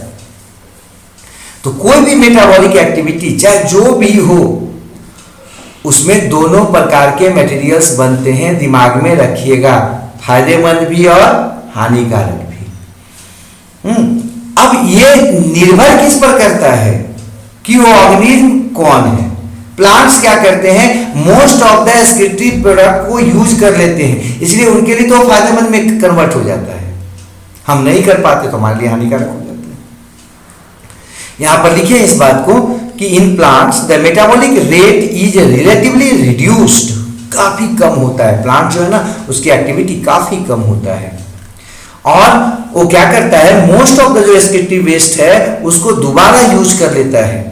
तो कोई भी मेटाबॉलिक एक्टिविटी चाहे जो भी हो, उसमें दोनों प्रकार के मटेरियल्स बनते हैं, दिमाग में रखिएगा, फायदेमंद भी और हानिकारक भी। अब ये निर्भर किस पर करता है कि वो ऑर्गेनिज्म कौन है। प्लांट्स क्या करते हैं, most of the excretory product को यूज कर लेते हैं, इसलिए उनके लिए तो फायदेमंद में कन्वर्ट हो जाता है। हम नहीं कर पाते तो हमारे लिए हानिकारक हो जाता है। यहां पर लिखिए इस बात को कि in plants the metabolic rate is relatively reduced, काफी कम होता है। प्लांट जो है ना, उसकी एक्टिविटी काफी कम होता है। और वो क्या करता है, मोस्ट ऑफ द जो एक्सक्रीटरी वेस्ट है उसको दोबारा यूज कर लेता है,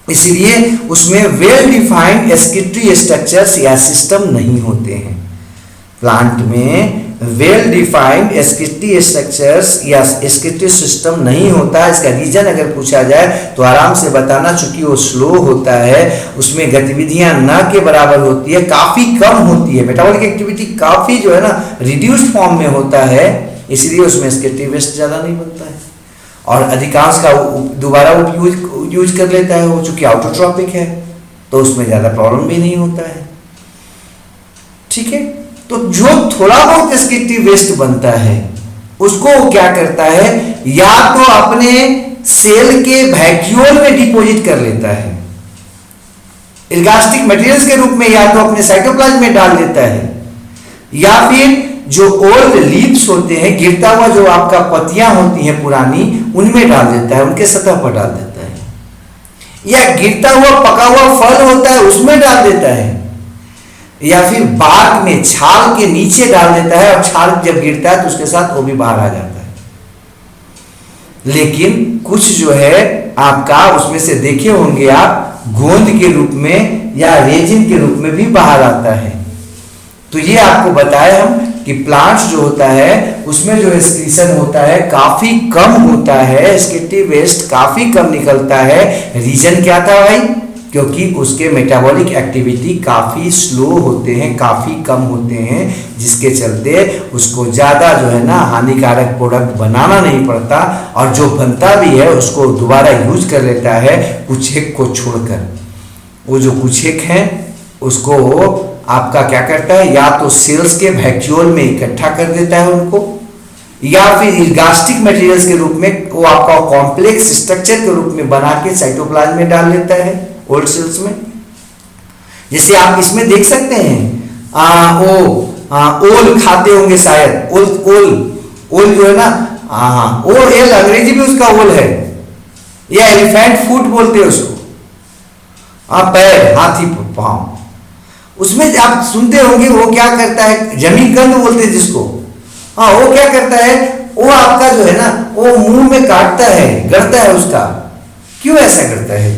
इसलिए उसमें वेल डिफाइंड एक्सक्रीटरी स्ट्रक्चर्स या सिस्टम नहीं होते हैं। प्लांट में वेल डिफाइंड एक्सक्रीटरी स्ट्रक्चर्स या एक्सक्रीटरी सिस्टम नहीं होता। इसका रीजन अगर पूछा जाए तो आराम से बताना, चूंकि वो स्लो होता है, उसमें गतिविधियां न के बराबर होती है, काफी कम होती है। मेटाबॉलिक एक्टिविटी काफी जो है ना रिड्यूस्ड फॉर्म में होता है, इसलिए उसमें एक्सक्रीटरी वेस्ट ज्यादा नहीं बनता है। और अधिकांश का दोबारा यूज कर लेता है वो, चूंकि ऑटोट्रॉपिक है तो उसमें ज्यादा प्रॉब्लम भी नहीं होता है। ठीक है, तो जो थोड़ा बहुत एक्सक्रीटरी वेस्ट बनता है उसको वो क्या करता है, या तो अपने सेल के वैक्यूल में डिपॉजिट कर लेता है इर्गास्टिक मटेरियल्स के रूप में, या तो अपने साइटोप्लाज्म में डाल देता है, या फिर जो ओल्ड लीव्स होते हैं, गिरता हुआ जो आपका पत्तियां होती हैं पुरानी, उनमें डाल देता है, उनके सतह पर डाल देता है, या गिरता हुआ पका हुआ फल होता है उसमें डाल देता है, या फिर बाग में छाल के नीचे डाल देता है, और छाल जब गिरता है तो उसके साथ वो भी बाहर आ जाता है। लेकिन कुछ जो है आपका उसमें से देखे होंगे आप, गोंद के रूप में या रेजिन के रूप में भी बाहर आता है। तो ये आपको बताया हम कि प्लांट्स जो होता है उसमें जो एक्सक्रीशन होता है काफी कम होता है, एक्सक्रीटरी वेस्ट काफी कम निकलता है। रीजन क्या था भाई, क्योंकि उसके मेटाबॉलिक एक्टिविटी काफी स्लो होते हैं, काफी कम होते हैं, जिसके चलते उसको ज्यादा जो है ना हानिकारक प्रोडक्ट बनाना नहीं पड़ता, और जो बनता भी है उसको दोबारा यूज कर लेता है कुछ एक को छोड़कर। वो जो कुछ एक है उसको आपका क्या करता है, या तो सेल्स के वैक्यूल में इकट्ठा कर देता है उनको, या फिर इर्गास्टिक मटेरियल्स के रूप में वो आपका कॉम्प्लेक्स स्ट्रक्चर के रूप में बना के साइटोप्लाज्म में डाल लेता है ओल्ड सेल्स में। जैसे आप इसमें देख सकते हैं ओल खाते होंगे शायद, ओल जो है ना, ओल अंग्रेजी भी उसका ओल है, या एलिफेंट फुट बोलते हैं उसको, पैर, हाथी पांव। उसमें आप सुनते होंगे वो क्या करता है, जमीन गंध बोलते हैं जिसको, वो क्या करता है, वो आपका जो है ना वो मुंह में काटता है, गड़ता है उसका। क्यों ऐसा करता है,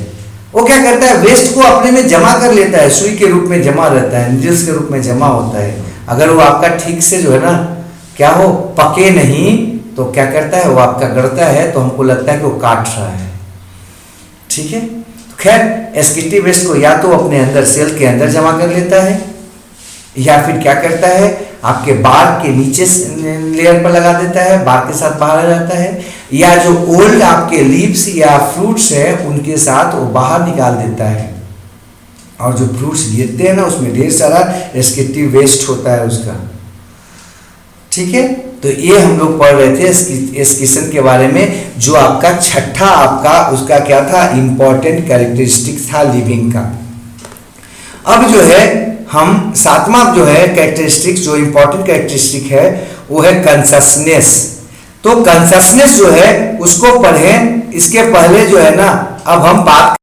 वो क्या करता है, वेस्ट को अपने में जमा कर लेता है, सुई के रूप में जमा रहता है, नीडल्स के रूप में जमा होता है। अगर वो आपका ठीक से जो है ना क्या हो, पके नहीं तो क्या करता है, वो आपका गड़ता है, तो हमको लगता है कि वो काट रहा है। ठीक है, खैर एक्सक्रीटरी वेस्ट को या तो अपने अंदर सेल के अंदर जमा कर लेता है, या फिर क्या करता है आपके बार्क के नीचे लेयर पर लगा देता है, बार्क के साथ बाहर आ जाता है, या जो ओल्ड आपके लीव्स या फ्रूट्स है उनके साथ वो बाहर निकाल देता है। और जो फ्रूट्स गिरते हैं ना उसमें ढेर सारा एक्सक्रीटरी वेस्ट होता है उसका। ठीक है, तो ये हम लोग पढ़ रहे थे एक्सक्रीशन के बारे में, जो आपका छठा आपका उसका क्या था, इंपॉर्टेंट कैरेक्टरिस्टिक था लिविंग का। अब जो है हम सातवां जो है कैरेक्टरिस्टिक, जो इंपॉर्टेंट कैरेक्टरिस्टिक है वो है कंससनेस। तो कंससनेस जो है उसको पढ़ें, इसके पहले जो है ना अब हम बात